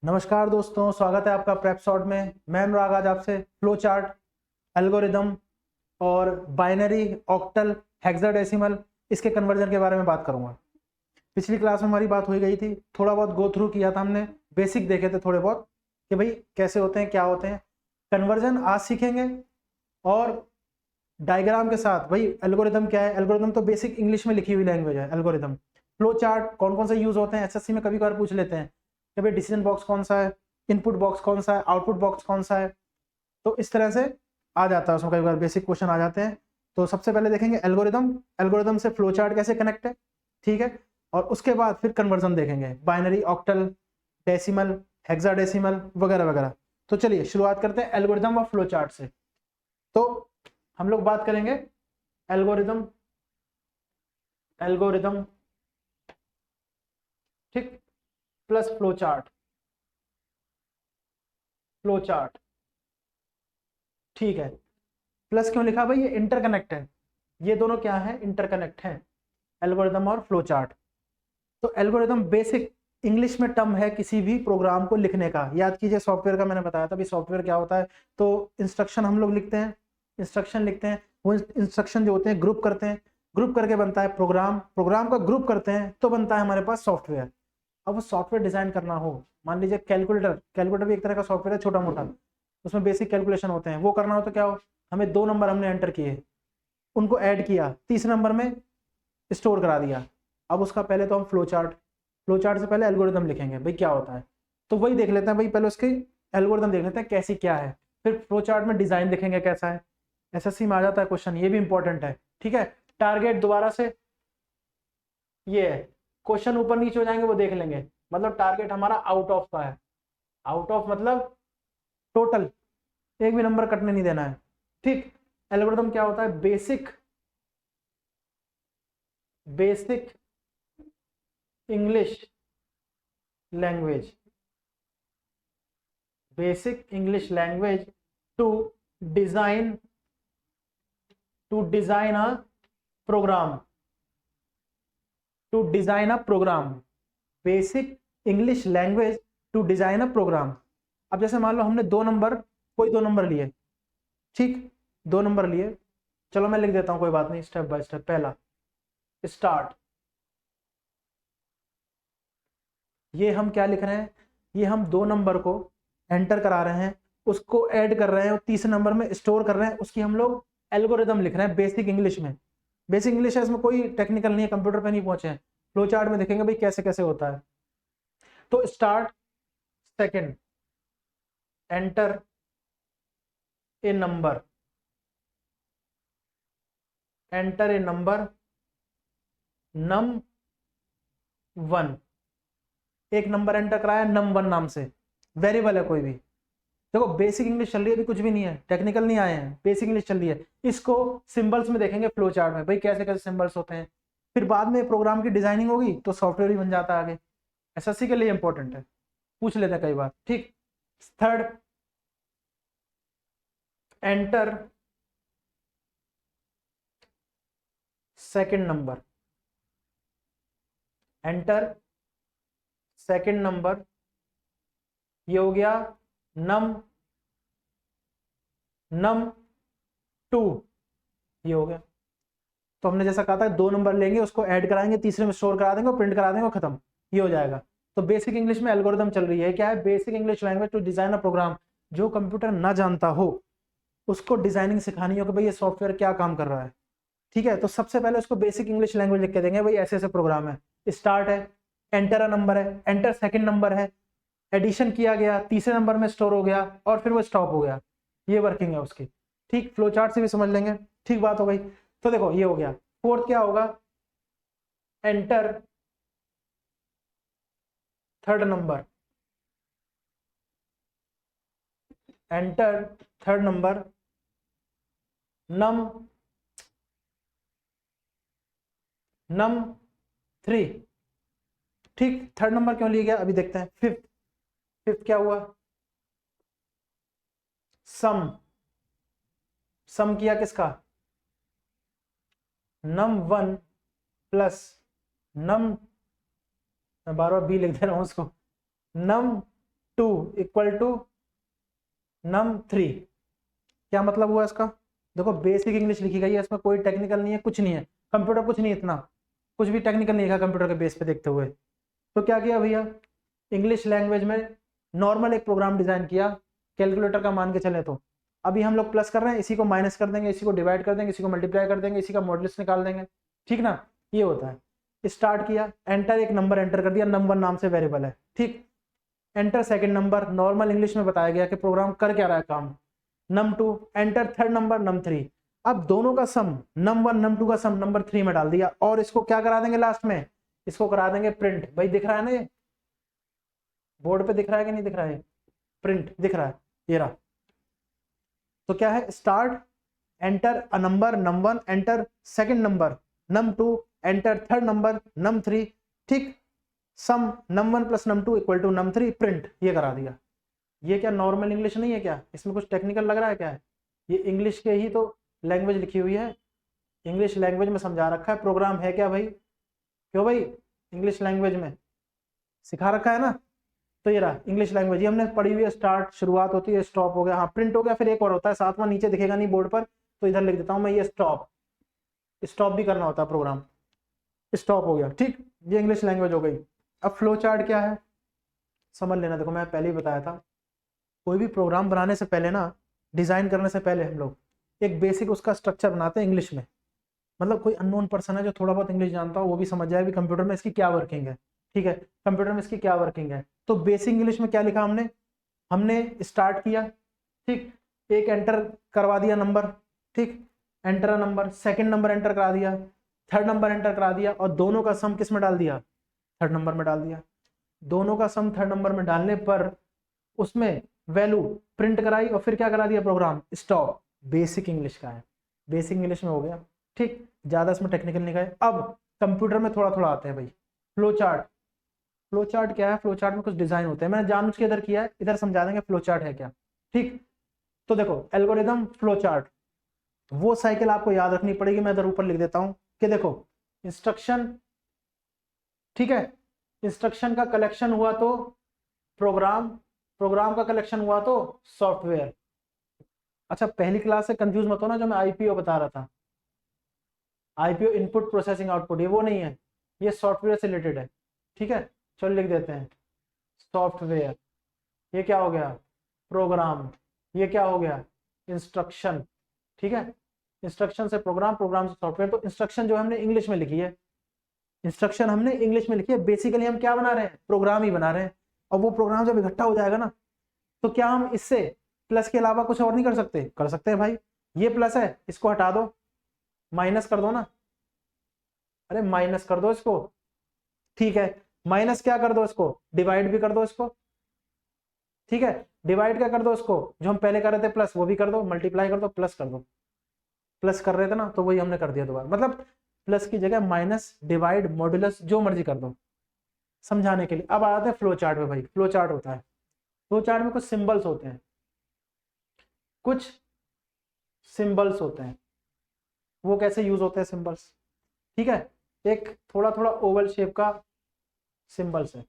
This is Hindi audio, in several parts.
नमस्कार दोस्तों, स्वागत है आपका प्रेप शॉट में। मैं अनुराग आज आपसे फ्लो चार्ट, एल्गोरिदम और बाइनरी, ऑक्टल, हेक्साडेसिमल इसके कन्वर्जन के बारे में बात करूंगा। पिछली क्लास में हमारी बात हो गई थी, थोड़ा बहुत गो थ्रू किया था हमने, बेसिक देखे थे थोड़े बहुत कि भाई कैसे होते हैं, क्या होते हैं। कन्वर्जन आज सीखेंगे और डायग्राम के साथ। भाई एल्गोरिदम क्या है? एल्गोरिदम तो बेसिक इंग्लिश में लिखी हुई लैंग्वेज है। एल्गोरिदम, फ्लो चार्ट कौन कौन से यूज होते हैं, एसएससी में कभी कभार पूछ लेते हैं कि भाई डिसीजन बॉक्स कौन सा है, इनपुट बॉक्स कौन सा है, आउटपुट बॉक्स कौन सा है। तो इस तरह से आ जाता है, उसमें कई बार बेसिक क्वेश्चन आ जाते हैं। तो सबसे पहले देखेंगे एल्गोरिदम, एल्गोरिदम से फ्लो चार्ट कैसे कनेक्ट है, ठीक है। और उसके बाद फिर कन्वर्जन देखेंगे, बाइनरी, ऑक्टल, डेसिमल, हेक्साडेसिमल वगैरह वगैरह। तो चलिए शुरुआत करते हैं एल्गोरिदम और फ्लो चार्ट से। तो हम लोग बात करेंगे एल्गोरिदम, एल्गोरिदम ठीक, plus flow chart, flow chart ठीक है। प्लस क्यों लिखा भाई? ये इंटरकनेक्ट है, ये दोनों क्या है? इंटरकनेक्ट है, एल्गोरिदम और फ्लो चार्ट। तो एल्गोरिदम बेसिक इंग्लिश में टर्म है किसी भी प्रोग्राम को लिखने का। याद कीजिए सॉफ्टवेयर का मैंने बताया था भी सॉफ्टवेयर क्या होता है। तो इंस्ट्रक्शन हम लोग लिखते हैं, इंस्ट्रक्शन लिखते हैं, वो इंस्ट्रक्शन जो होते हैं ग्रुप करते हैं, ग्रुप करके बनता है प्रोग्राम, प्रोग्राम का ग्रुप करते हैं तो बनता है हमारे पास सॉफ्टवेयर। अब वो सॉफ्टवेयर डिजाइन करना हो, मान लीजिए कैलकुलेटर, कैलकुलेटर भी एक तरह का सॉफ्टवेयर है छोटा मोटा, उसमें बेसिक कैलकुलेशन होते हैं, वो करना हो तो क्या हो, हमें दो नंबर हमने एंटर किए, उनको ऐड किया, तीसरे नंबर में स्टोर करा दिया। अब उसका पहले तो हम फ्लो चार्ट, फ्लो चार्ट से पहले एल्गोरिदम लिखेंगे भाई क्या होता है। तो वही देख लेते हैं भाई, पहले उसकी एल्गोरिदम देख लेते हैं कैसी क्या है, फिर फ्लो चार्ट में डिजाइन देखेंगे कैसा है। एसएससी में आ जाता है क्वेश्चन, ये भी इंपॉर्टेंट है, ठीक है। टारगेट दोबारा से ये है, क्वेश्चन ऊपर नीचे हो जाएंगे वो देख लेंगे, मतलब टारगेट हमारा आउट ऑफ का है। आउट ऑफ मतलब टोटल, एक भी नंबर कटने नहीं देना है, ठीक। एल्गोरिदम क्या होता है? Basic, basic English language, basic English language to design, to design a program, to design a program, basic English language to design a program. अब जैसे मान लो हमने दो नंबर, कोई दो नंबर लिए, ठीक, दो नंबर लिए, चलो मैं लिख देता हूं, कोई बात नहीं, स्टेप बाय स्टेप। पहला स्टार्ट, ये हम क्या लिख रहे हैं? ये हम दो नंबर को एंटर करा रहे हैं, उसको ऐड कर रहे हैं और तीसरे नंबर में स्टोर कर रहे हैं, उसकी हम लोग एल्गोरिदम लिख रहे हैं बेसिक इंग्लिश में। बेसिक इंग्लिश है, इसमें कोई टेक्निकल नहीं है, कंप्यूटर पे नहीं पहुंचे हैं। फ्लो चार्ट में देखेंगे भाई कैसे कैसे होता है। तो start, second, enter a number, enter a number, num one, एक नंबर एंटर कराया नम वन नाम से, वेरिएबल है कोई भी। देखो बेसिक इंग्लिश चल रही है, अभी कुछ भी नहीं है, टेक्निकल नहीं आए हैं, बेसिक इंग्लिश चल रही है। इसको सिंबल्स में देखेंगे फ्लो चार्ट में, भाई कैसे कैसे सिंबल्स होते हैं। फिर बाद में प्रोग्राम की डिजाइनिंग होगी तो सॉफ्टवेयर भी बन जाता है आगे। एसएससी के लिए इंपॉर्टेंट है, पूछ लेते हैं कई बार, ठीक। Third, enter second number, enter second number, ये हो गया नम, नम टू, ये हो गया। तो हमने जैसा कहा था दो नंबर लेंगे, उसको ऐड कराएंगे, तीसरे में स्टोर करा देंगे और प्रिंट करा देंगे और खत्म, ये हो जाएगा। तो बेसिक इंग्लिश में एल्गोरिदम चल रही है, क्या है? Basic English language to design a program. जो कंप्यूटर ना जानता हो उसको डिजाइनिंग सिखानी हो कि भाई ये सॉफ्टवेयर क्या काम कर रहा है, ठीक है। तो सबसे पहले उसको बेसिक इंग्लिश लैंग्वेज लिख के देंगे, भाई ऐसे ऐसे प्रोग्राम है। स्टार्ट है, एंटर अ नंबर है, एंटर सेकंड नंबर है, एडिशन किया गया, तीसरे नंबर में स्टोर हो गया और फिर वो स्टॉप हो गया, ये वर्किंग है उसकी, ठीक। फ्लो चार्ट से भी समझ लेंगे, ठीक बात हो गई। तो देखो ये हो गया। फोर्थ क्या होगा? Enter third number, enter third number, num, num three, ठीक। थर्ड नंबर क्यों लिया गया अभी देखते हैं। फिफ्थ, फिफ्थ क्या हुआ? सम, सम किया किसका? नम वन प्लस नम, मैं बार बार बी लिख दे रहा हूं उसको, नम 2 इक्वल टू num3। क्या मतलब हुआ इसका? देखो बेसिक इंग्लिश लिखी गई है, इसमें कोई टेक्निकल नहीं है, कुछ नहीं है, कंप्यूटर कुछ नहीं, इतना कुछ भी टेक्निकल नहीं है कंप्यूटर के बेस पे देखते हुए। तो क्या किया भैया, इंग्लिश लैंग्वेज में नॉर्मल एक प्रोग्राम डिजाइन किया, कैलकुलेटर का मान के चले तो अभी हम लोग प्लस कर रहे हैं, इसी को माइनस कर देंगे, इसी को डिवाइड कर देंगे, इसी को मल्टीप्लाई कर देंगे, इसी का मॉडुलस निकाल देंगे, ठीक ना, ये होता है। स्टार्ट किया, एंटर, एक नंबर एंटर कर दिया, num1 नाम से वेरिएबल है, ठीक। Enter second number, normal English में बताया गया कि प्रोग्राम कर क्या रहा है काम, num2। Enter third number num3। अब दोनों का सम num1 num2 का सम num3 में डाल दिया, और इसको क्या करा देंगे लास्ट में, इसको करा देंगे प्रिंट। भाई दिख रहा है ना, ये बोर्ड पे दिख रहा है कि नहीं दिख रहा है, प्रिंट दिख रहा है, ये रहा। तो क्या है, start, enter a number num1, enter second number num2, enter third number num3, ठीक। Sum num1 plus num2 equal to num3, print, ये करा दिया। ये क्या नॉर्मल इंग्लिश नहीं है क्या? इसमें कुछ टेक्निकल लग रहा है क्या है? ये इंग्लिश के ही तो लैंग्वेज लिखी हुई है, इंग्लिश लैंग्वेज में समझा रखा है, प्रोग्राम है क्या भाई? क्यों भाई, इंग्लिश लैंग्वेज में सिखा रखा है ना। तो ये रहा इंग्लिश लैंग्वेज, ये हमने पढ़ी हुई है, स्टार्ट शुरुआत होती है, स्टॉप हो गया, हाँ प्रिंट हो गया, फिर एक और होता है सातवां, नीचे दिखेगा नहीं बोर्ड पर, तो इधर लिख देता हूँ मैं, ये स्टॉप, स्टॉप भी करना होता है प्रोग्राम, स्टॉप हो गया, ठीक। ये इंग्लिश लैंग्वेज हो गई। अब फ्लो चार्ट क्या है समझ लेना। देखो मैं पहले ही बताया था, कोई भी प्रोग्राम बनाने से पहले ना, डिजाइन करने से पहले हम लोग एक बेसिक उसका स्ट्रक्चर बनाते हैं इंग्लिश में। मतलब कोई अननोन पर्सन है जो थोड़ा बहुत इंग्लिश जानता हो, वो भी समझ जाए भी कंप्यूटर में इसकी क्या वर्किंग है, ठीक है, कंप्यूटर में इसकी क्या वर्किंग है। तो बेसिक इंग्लिश में क्या लिखा हमने, हमने स्टार्ट किया, ठीक, एक एंटर करवा दिया नंबर, ठीक, enter number, second number enter करा दिया, थर्ड नंबर एंटर करा दिया, और दोनों का सम किस में डाल दिया, थर्ड नंबर में डाल दिया। दोनों का सम थर्ड नंबर में डालने पर उसमें वैल्यू प्रिंट कराई, और फिर क्या करा दिया प्रोग्राम, स्टॉप। बेसिक इंग्लिश का है, बेसिक इंग्लिश में हो गया, ठीक, ज्यादा इसमें टेक्निकल नहीं गए। अब कंप्यूटर में थोड़ा थोड़ा आते हैं भाई। फ्लो चार्ट, फ्लो चार्ट क्या है, फ्लो चार्ट में कुछ डिजाइन होते हैं, मैंने जानबूझ के इधर किया है, इधर समझा देंगे फ्लो चार्ट है क्या, ठीक। तो देखो एल्गोरिदम फ्लो चार्ट, वो साइकिल आपको याद रखनी पड़ेगी, मैं इधर ऊपर लिख देता हूं कि देखो इंस्ट्रक्शन, ठीक है, इंस्ट्रक्शन का कलेक्शन हुआ तो प्रोग्राम, प्रोग्राम का कलेक्शन हुआ तो सॉफ्टवेयर। अच्छा पहली क्लास से कंफ्यूज मत होना, जो मैं आईपीओ बता रहा था, आईपीओ इनपुट प्रोसेसिंग आउटपुट, ये वो नहीं है, ये सॉफ्टवेयर से रिलेटेड है, ठीक है। चलो लिख देते हैं सॉफ्टवेयर, ये क्या हो गया, प्रोग्राम, ये क्या हो गया, इंस्ट्रक्शन, ठीक है। इंस्ट्रक्शन से प्रोग्राम, प्रोग्राम से सॉफ्टवेयर। तो इंस्ट्रक्शन जो हमने इंग्लिश में लिखी है, इंस्ट्रक्शन हमने इंग्लिश में लिखी है, बेसिकली हम क्या बना रहे हैं, प्रोग्राम ही बना रहे हैं। और वो प्रोग्राम जब इकट्ठा हो जाएगा ना, तो क्या हम इससे प्लस के अलावा कुछ और नहीं कर सकते? कर सकते हैं भाई। ये प्लस है, इसको हटा दो, माइनस कर दो ना, अरे माइनस कर दो इसको, ठीक है, माइनस क्या कर दो इसको, डिवाइड भी कर दो इसको, ठीक है। डिवाइड क्या कर दो इसको, जो हम पहले कर रहे थे प्लस, वो भी कर दो, मल्टीप्लाई कर दो, प्लस कर दो, प्लस कर रहे थे ना, तो वही हमने कर दिया दोबारा, मतलब प्लस की जगह माइनस, डिवाइड, मॉड्यूलस, जो मर्जी कर दो समझाने के लिए। अब आते हैं फ्लो चार्ट में भाई। फ्लो चार्ट होता है, फ्लो चार्ट में कुछ सिंबल्स होते हैं, कुछ सिंबल्स होते हैं। वो कैसे यूज होते हैं सिंबल्स, ठीक है। एक थोड़ा थोड़ा ओवल शेप का सिंबल्स है,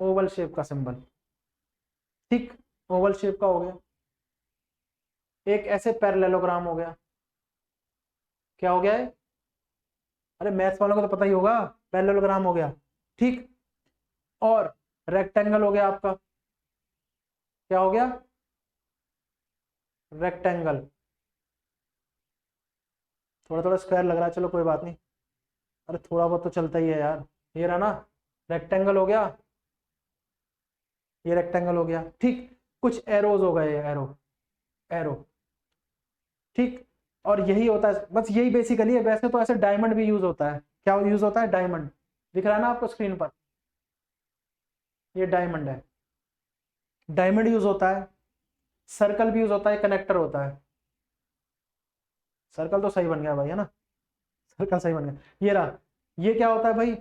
ओवल शेप का सिंबल, ठीक, ओवल शेप का हो गया। एक ऐसे पैरेललोग्राम हो गया, क्या हो गया है, अरे मैथ्स वालों को तो पता ही होगा, पैरेललोग्राम हो गया, ठीक। और रेक्टेंगल हो गया आपका, क्या हो गया, रेक्टेंगल। थोड़ा थोड़ा स्क्वायर लग रहा है, चलो कोई बात नहीं, अरे थोड़ा बहुत तो चलता ही है यार। ये रहा ना, रेक्टेंगल हो गया, ये रेक्टेंगल हो गया, ठीक। कुछ एरोज हो गए, एरो, एरो, ठीक। और यही होता है, बस यही बेसिकली है। वैसे तो ऐसे डायमंड भी यूज होता है, क्या यूज होता है, डायमंड, दिख रहा है ना आपको स्क्रीन पर, ये डायमंड है, डायमंड यूज होता है। सर्कल भी यूज होता है, कनेक्टर होता है। सर्कल तो सही बन गया भाई, है ना, सर्कल सही बन गया। ये रहा, ये क्या होता है भाई,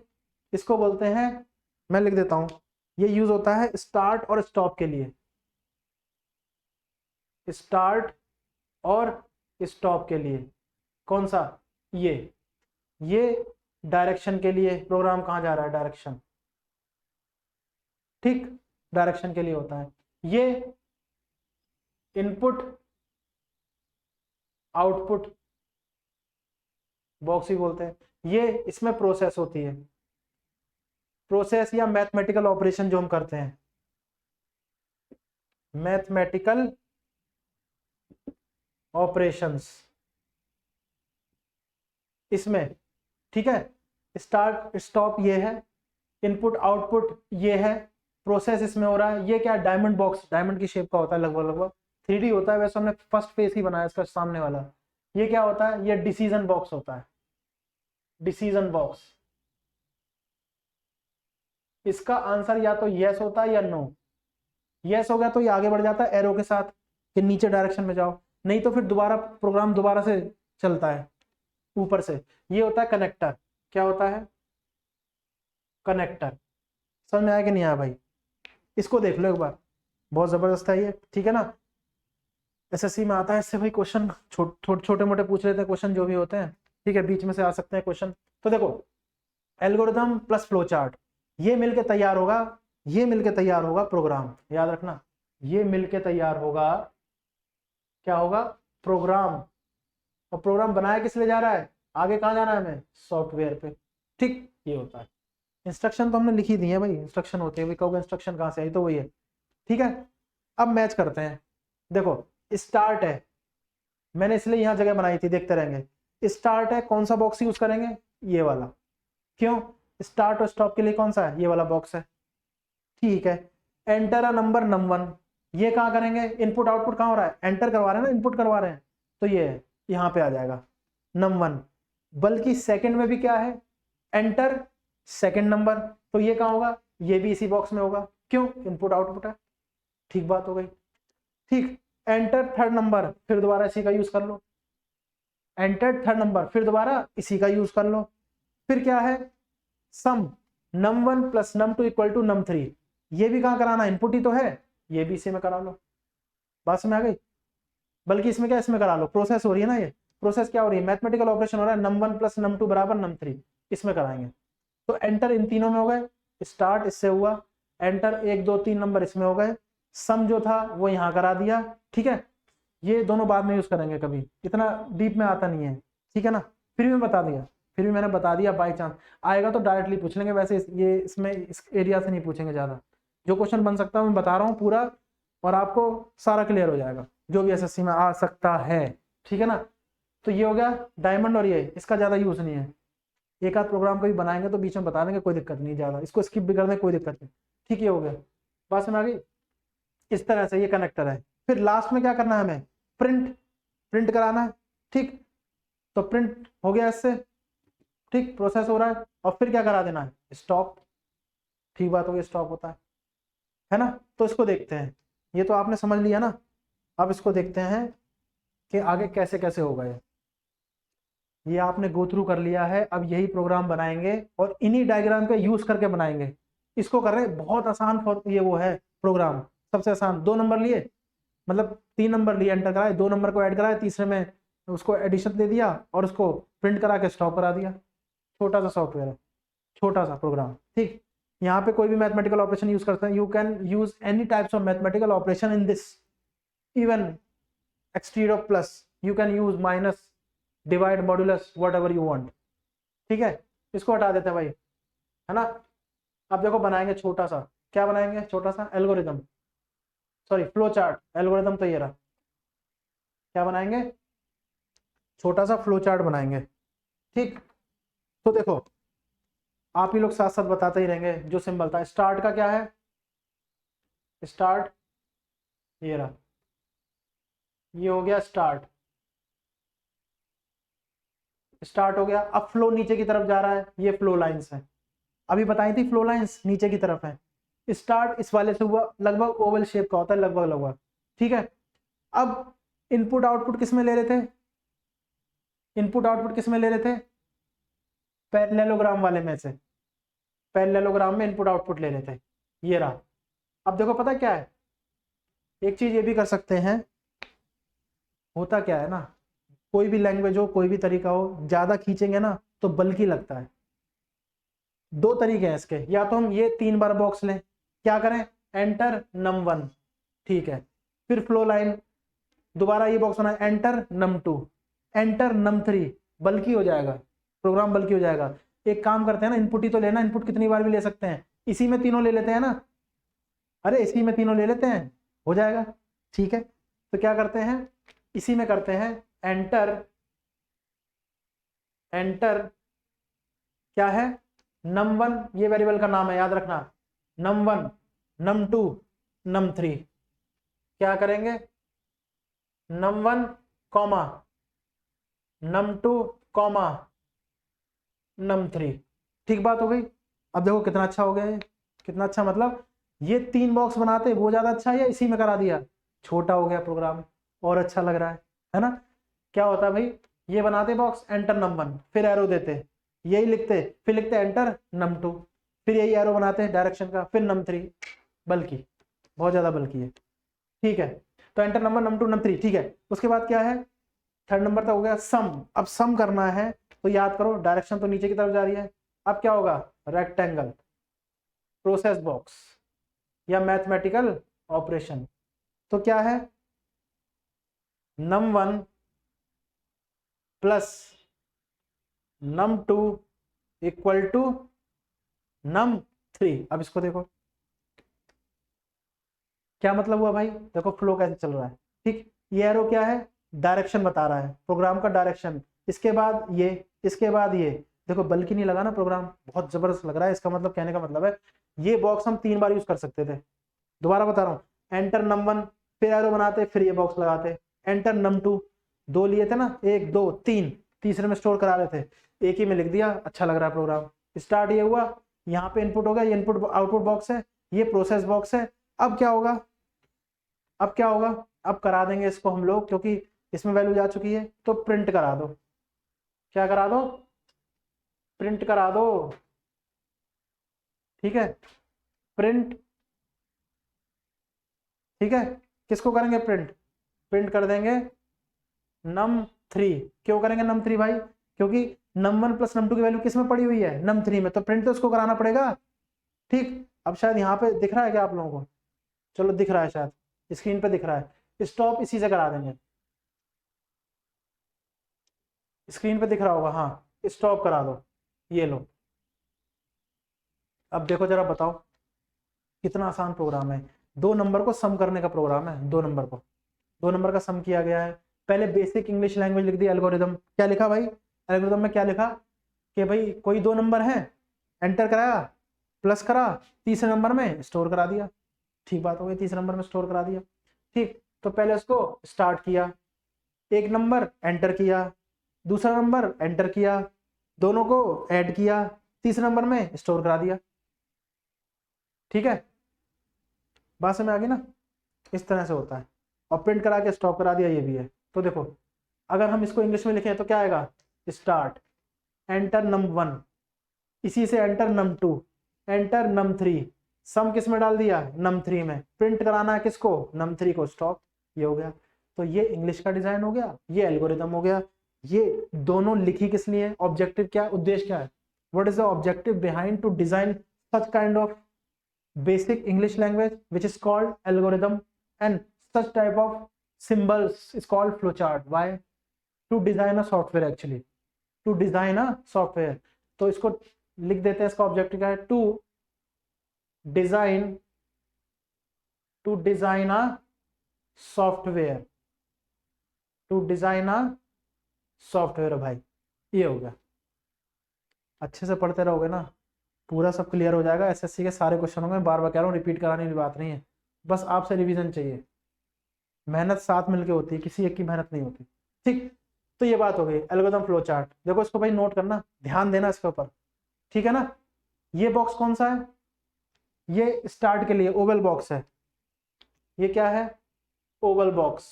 इसको बोलते हैं, मैं लिख देता हूं, ये यूज होता है स्टार्ट और स्टॉप के लिए, स्टार्ट और स्टॉप के लिए। कौन सा, ये डायरेक्शन के लिए, प्रोग्राम कहाँ जा रहा है, डायरेक्शन, ठीक, डायरेक्शन के लिए होता है। ये इनपुट आउटपुट बॉक्स ही बोलते हैं। ये इसमें प्रोसेस होती है, प्रोसेस या मैथमेटिकल ऑपरेशन जो हम करते हैं, मैथमेटिकल ऑपरेशंस इसमें, ठीक है। स्टार्ट स्टॉप ये है, इनपुट आउटपुट ये है, प्रोसेस इसमें हो रहा है। ये क्या, डायमंड बॉक्स, डायमंड की शेप का होता है, लगभग लगभग 3D होता है, वैसे हमने फर्स्ट फेस ही बनाया इसका सामने वाला। ये क्या होता है, ये डिसीजन बॉक्स होता है, डिसीजन बॉक्स। इसका आंसर या तो यस होता है या नो। यस हो गया तो ये आगे बढ़ जाता है एरो के साथ कि नीचे डायरेक्शन में जाओ, नहीं तो फिर दोबारा प्रोग्राम दोबारा से चलता है ऊपर से। ये होता है कनेक्टर। क्या होता है, कनेक्टर। समझ में आया कि नहीं आया भाई? इसको देख लो एक बार, बहुत जबरदस्त है ये, ठीक है ना। एसएससी में आता है इससे भाई क्वेश्चन, छोटे मोटे पूछ लेते हैं क्वेश्चन जो भी होते हैं, ठीक है, बीच में से आ सकते हैं क्वेश्चन। तो देखो, एल्गोरिथम प्लस फ्लो चार्ट, ये मिलके तैयार होगा, ये मिलके तैयार होगा प्रोग्राम। याद रखना, ये मिलके तैयार होगा, क्या होगा, प्रोग्राम। और प्रोग्राम बनाया किस लिए जा रहा है, आगे कहाँ जाना है हमें, सॉफ्टवेयर पे। ठीक, ये होता है। इंस्ट्रक्शन तो हमने लिखी दी है भाई, इंस्ट्रक्शन होते हैं भाई, कहोगे इंस्ट्रक्शन कहाँ से आई, तो वही है, ठीक है। अब मैच करते हैं। देखो स्टार्ट है, मैंने इसलिए यहाँ जगह बनाई थी, देखते रहेंगे। स्टार्ट है, कौन सा बॉक्स यूज करेंगे, ये वाला। क्यों, स्टार्ट और स्टॉप के लिए कौन सा है, ये वाला बॉक्स है, ठीक है। एंटर अ नंबर नम1, ये कहाँ करेंगे, इनपुट आउटपुट कहाँ हो रहा है, एंटर करवा रहे हैं ना, इनपुट करवा रहे हैं, तो ये यहाँ पे आ जाएगा num1। बल्कि सेकंड में भी क्या है, एंटर सेकंड नंबर, तो ये कहाँ होगा, ये भी इसी बॉक्स में होगा। क्यों, इनपुट आउटपुट है, ठीक बात हो गई। ठीक, एंटर थर्ड नंबर, फिर दोबारा इसी का यूज कर लो। एंटर थर्ड नंबर, फिर दोबारा इसी का यूज कर लो। फिर क्या है, सम num1 plus num2 equal to num3, ये भी कहाँ कराना, इनपुट ही तो है, ये भी इसी में करा लो। बात समझ आ गई? बल्कि इसमें क्या, इसमें करा लो, प्रोसेस हो रही है ना, ये प्रोसेस क्या हो रही है, मैथमेटिकल ऑपरेशन हो रहा है, num1 प्लस num2 बराबर num3, इसमें कराएंगे। तो एंटर इन तीनों में हो गए, स्टार्ट इससे हुआ, एंटर 1 2 3 नंबर इसमें हो गए, सम जो था वो यहाँ करा दिया, ठीक है। ये दोनों बाद में यूज करेंगे, कभी इतना डीप में आता नहीं है, ठीक है ना। फिर भी बता दिया, फिर भी मैंने बता दिया, बाई चांस आएगा तो डायरेक्टली पूछ लेंगे, वैसे ये इसमें इस एरिया से नहीं पूछेंगे ज्यादा। जो क्वेश्चन बन सकता है मैं बता रहा हूँ पूरा, और आपको सारा क्लियर हो जाएगा जो भी एसएससी में आ सकता है, ठीक है ना। तो ये हो गया डायमंड, और ये इसका ज्यादा यूज नहीं है, एक आध प्रोग्राम कभी बनाएंगे तो बीच में बता देंगे, कोई दिक्कत नहीं, ज्यादा इसको स्किप भी कर दें कोई दिक्कत नहीं, ठीक, ये हो गया। बात समझ आ गई? इस तरह से ये कनेक्टर है। फिर लास्ट में क्या करना है हमें, प्रिंट, प्रिंट कराना है, ठीक। तो प्रिंट हो गया इससे, ठीक, प्रोसेस हो रहा है, और फिर क्या करा देना है, स्टॉप, ठीक बात हो गई, स्टॉप होता है ना। तो इसको देखते हैं, ये तो आपने समझ लिया ना। अब इसको देखते हैं कि आगे कैसे कैसे होगा ये आपने गो थ्रू कर लिया है। अब यही प्रोग्राम बनाएंगे और इन्हीं डायग्राम का यूज करके बनाएंगे। इसको कर रहे हैं, बहुत आसान फॉर ये वो है प्रोग्राम, सबसे आसान। 2 नंबर लिए, मतलब 3 नंबर लिए, एंटर कराए, 2 नंबर को ऐड कराए, तीसरे में उसको एडिशन दे दिया और उसको प्रिंट करा के स्टॉप करा दिया। छोटा सा सॉफ्टवेयर है, छोटा सा प्रोग्राम, ठीक। यहाँ पे कोई भी मैथमेटिकल ऑपरेशन यूज करते हैं, you can use any types of mathematical operation in this, even instead of plus, you can use minus, divide, modulus, whatever you want, ठीक है। इसको हटा देते हैं भाई, है ना। अब देखो बनाएंगे छोटा सा, क्या बनाएंगे, छोटा सा algorithm, sorry flow chart, algorithm तो ये रहा। क्या बनाएंगे, छोटा सा फ्लो चार्ट बनाएंगे, ठीक। तो देखो आप ही लोग साथ साथ बताते ही रहेंगे। जो सिंबल था स्टार्ट का, क्या है, स्टार्ट, ये रहा, ये हो गया स्टार्ट, स्टार्ट हो गया। अब फ्लो नीचे की तरफ जा रहा है, ये फ्लो लाइंस है, अभी बताई थी फ्लो लाइंस नीचे की तरफ है। स्टार्ट इस वाले से हुआ, लगभग ओवल शेप का होता है, लगभग लगभग, ठीक है। अब इनपुट आउटपुट किस में ले रहे थे, इनपुट आउटपुट किस में ले रहे थे, पैरेललोग्राम वाले में से, पैरेललोग्राम में इनपुट आउटपुट ले रहे थे, ये रहा। अब देखो पता क्या है, एक चीज ये भी कर सकते हैं, होता क्या है ना, कोई भी लैंग्वेज हो, कोई भी तरीका हो, ज्यादा खींचेंगे ना तो बल्कि लगता है। 2 तरीके हैं इसके, या तो हम ये 3 बार बॉक्स लें, क्या करें, एंटर num1, ठीक है। फिर फ्लो लाइन, दोबारा ये बॉक्स बना, एंटर num2, एंटर num3, बल्कि हो जाएगा प्रोग्राम, बल्कि हो जाएगा। एक काम करते हैं ना, इनपुट ही तो लेना, इनपुट कितनी बार भी ले सकते हैं, इसी में तीनों ले लेते हैं ना, अरे इसी में तीनों ले लेते हैं, हो जाएगा, ठीक है। तो क्या करते हैं, इसी में करते हैं, एंटर, एंटर क्या है, num1, ये वेरिएबल का नाम है, याद रखना, num1, num2, num3, क्या करेंगे, num1 comma num2 comma num3, ठीक बात हो गई। अब देखो कितना अच्छा हो गया है, कितना अच्छा, मतलब ये 3 बॉक्स बनाते वो ज्यादा अच्छा है, या इसी में करा दिया, छोटा हो गया प्रोग्राम और अच्छा लग रहा है ना। क्या होता है भाई, ये बनाते बॉक्स, एंटर num1, फिर एरो देते, यही लिखते, फिर लिखते एंटर num2, फिर यही एरो बनाते हैं डायरेक्शन का, फिर num3, बल्कि बहुत ज्यादा बल्कि है, ठीक है। तो एंटर num1 num2 ठीक है। उसके बाद क्या है, थर्ड नंबर तक हो गया सम। अब सम करना है तो याद करो, डायरेक्शन तो नीचे की तरफ जा रही है, अब क्या होगा, रेक्टेंगल, प्रोसेस बॉक्स या मैथमेटिकल ऑपरेशन। तो क्या है, num1 plus num2 equal to num3। अब इसको देखो क्या मतलब हुआ भाई, देखो फ्लो कैसे चल रहा है, ठीक। ये एरो क्या है, डायरेक्शन बता रहा है, प्रोग्राम का डायरेक्शन, इसके बाद ये, इसके बाद ये, देखो बल्कि नहीं लगा ना, प्रोग्राम बहुत जबरदस्त लग रहा है। इसका मतलब, कहने का मतलब है, ये बॉक्स हम 3 बार यूज कर सकते थे। दोबारा बता रहा हूँ, एंटर num1, फिर एरो बनाते, फिर ये बॉक्स लगाते, एंटर num2, 2 लिए थे ना, 1 2 3, तीसरे में स्टोर करा रहे थे, एक ही में लिख दिया, अच्छा लग रहा है प्रोग्राम। स्टार्ट ये हुआ, यहाँ पे इनपुट हो गया, ये इनपुट आउटपुट बॉक्स है, ये प्रोसेस बॉक्स है। अब क्या होगा, अब क्या होगा, अब करा देंगे इसको हम लोग, क्योंकि इसमें वैल्यू जा चुकी है, तो प्रिंट करा दो, क्या करा दो, प्रिंट करा दो, ठीक है, प्रिंट, ठीक है। किसको करेंगे प्रिंट, प्रिंट कर देंगे num3। क्यों करेंगे num3 भाई, क्योंकि num1 प्लस num2 की वैल्यू किस में पड़ी हुई है, num3 में, तो प्रिंट तो इसको कराना पड़ेगा, ठीक। अब शायद यहाँ पे दिख रहा है क्या आप लोगों को, चलो दिख रहा है, शायद स्क्रीन पे दिख रहा है, स्टॉप इसी से करा देंगे, स्क्रीन पे दिख रहा होगा, हाँ स्टॉप करा दो, ये लो। अब देखो जरा बताओ, कितना आसान प्रोग्राम है, 2 नंबर को सम करने का प्रोग्राम है, 2 नंबर को, 2 नंबर का सम किया गया है। पहले बेसिक इंग्लिश लैंग्वेज लिख दी, एल्गोरिदम, क्या लिखा भाई, एल्गोरिदम में क्या लिखा, कि भाई कोई 2 नंबर है, एंटर कराया, प्लस करा, तीसरे नंबर में स्टोर करा दिया, ठीक बात हो गई, तीसरे नंबर में स्टोर करा दिया, ठीक। तो पहले उसको स्टार्ट किया, 1 नंबर एंटर किया, दूसरा नंबर एंटर किया, दोनों को ऐड किया, तीसरे नंबर में स्टोर करा दिया, ठीक है। बात समझ आ गई ना, इस तरह से होता है। और प्रिंट करा के स्टॉप करा दिया, ये भी है। तो देखो अगर हम इसको इंग्लिश में लिखें तो क्या आएगा, स्टार्ट, एंटर num1, इसी से एंटर num2, एंटर num3, सम किस में डाल दिया, num3 में, प्रिंट कराना है किसको, num3 को, स्टॉप, ये हो गया। तो ये इंग्लिश का डिजाइन हो गया, ये एल्गोरिदम हो गया। ये दोनों लिखी किस लिए, ऑब्जेक्टिव क्या, उद्देश्य क्या है, what is the objective behind to design such kind of basic English language which is called algorithm, and such type of symbols is called flowchart. Why? To design a software, actually to design a software। तो इसको लिख देते हैं, इसका ऑब्जेक्टिव क्या है, design to design a software, to design a software. भाई ये हो गया, अच्छे से पढ़ते रहोगे ना, पूरा सब क्लियर हो जाएगा। एसएससी के सारे क्वेश्चनों में बार बार कह रहा हूँ, रिपीट कराने की बात नहीं है, बस आपसे रिवीजन चाहिए, मेहनत साथ मिलके होती है, किसी एक की मेहनत नहीं होती, ठीक। तो ये बात हो गई एल्गोरिथम फ्लो चार्ट। देखो इसको भाई नोट करना, ध्यान देना इसके ऊपर, ठीक है ना। ये बॉक्स कौन सा है, ये स्टार्ट के लिए ओवल बॉक्स है, ये क्या है, ओवल बॉक्स।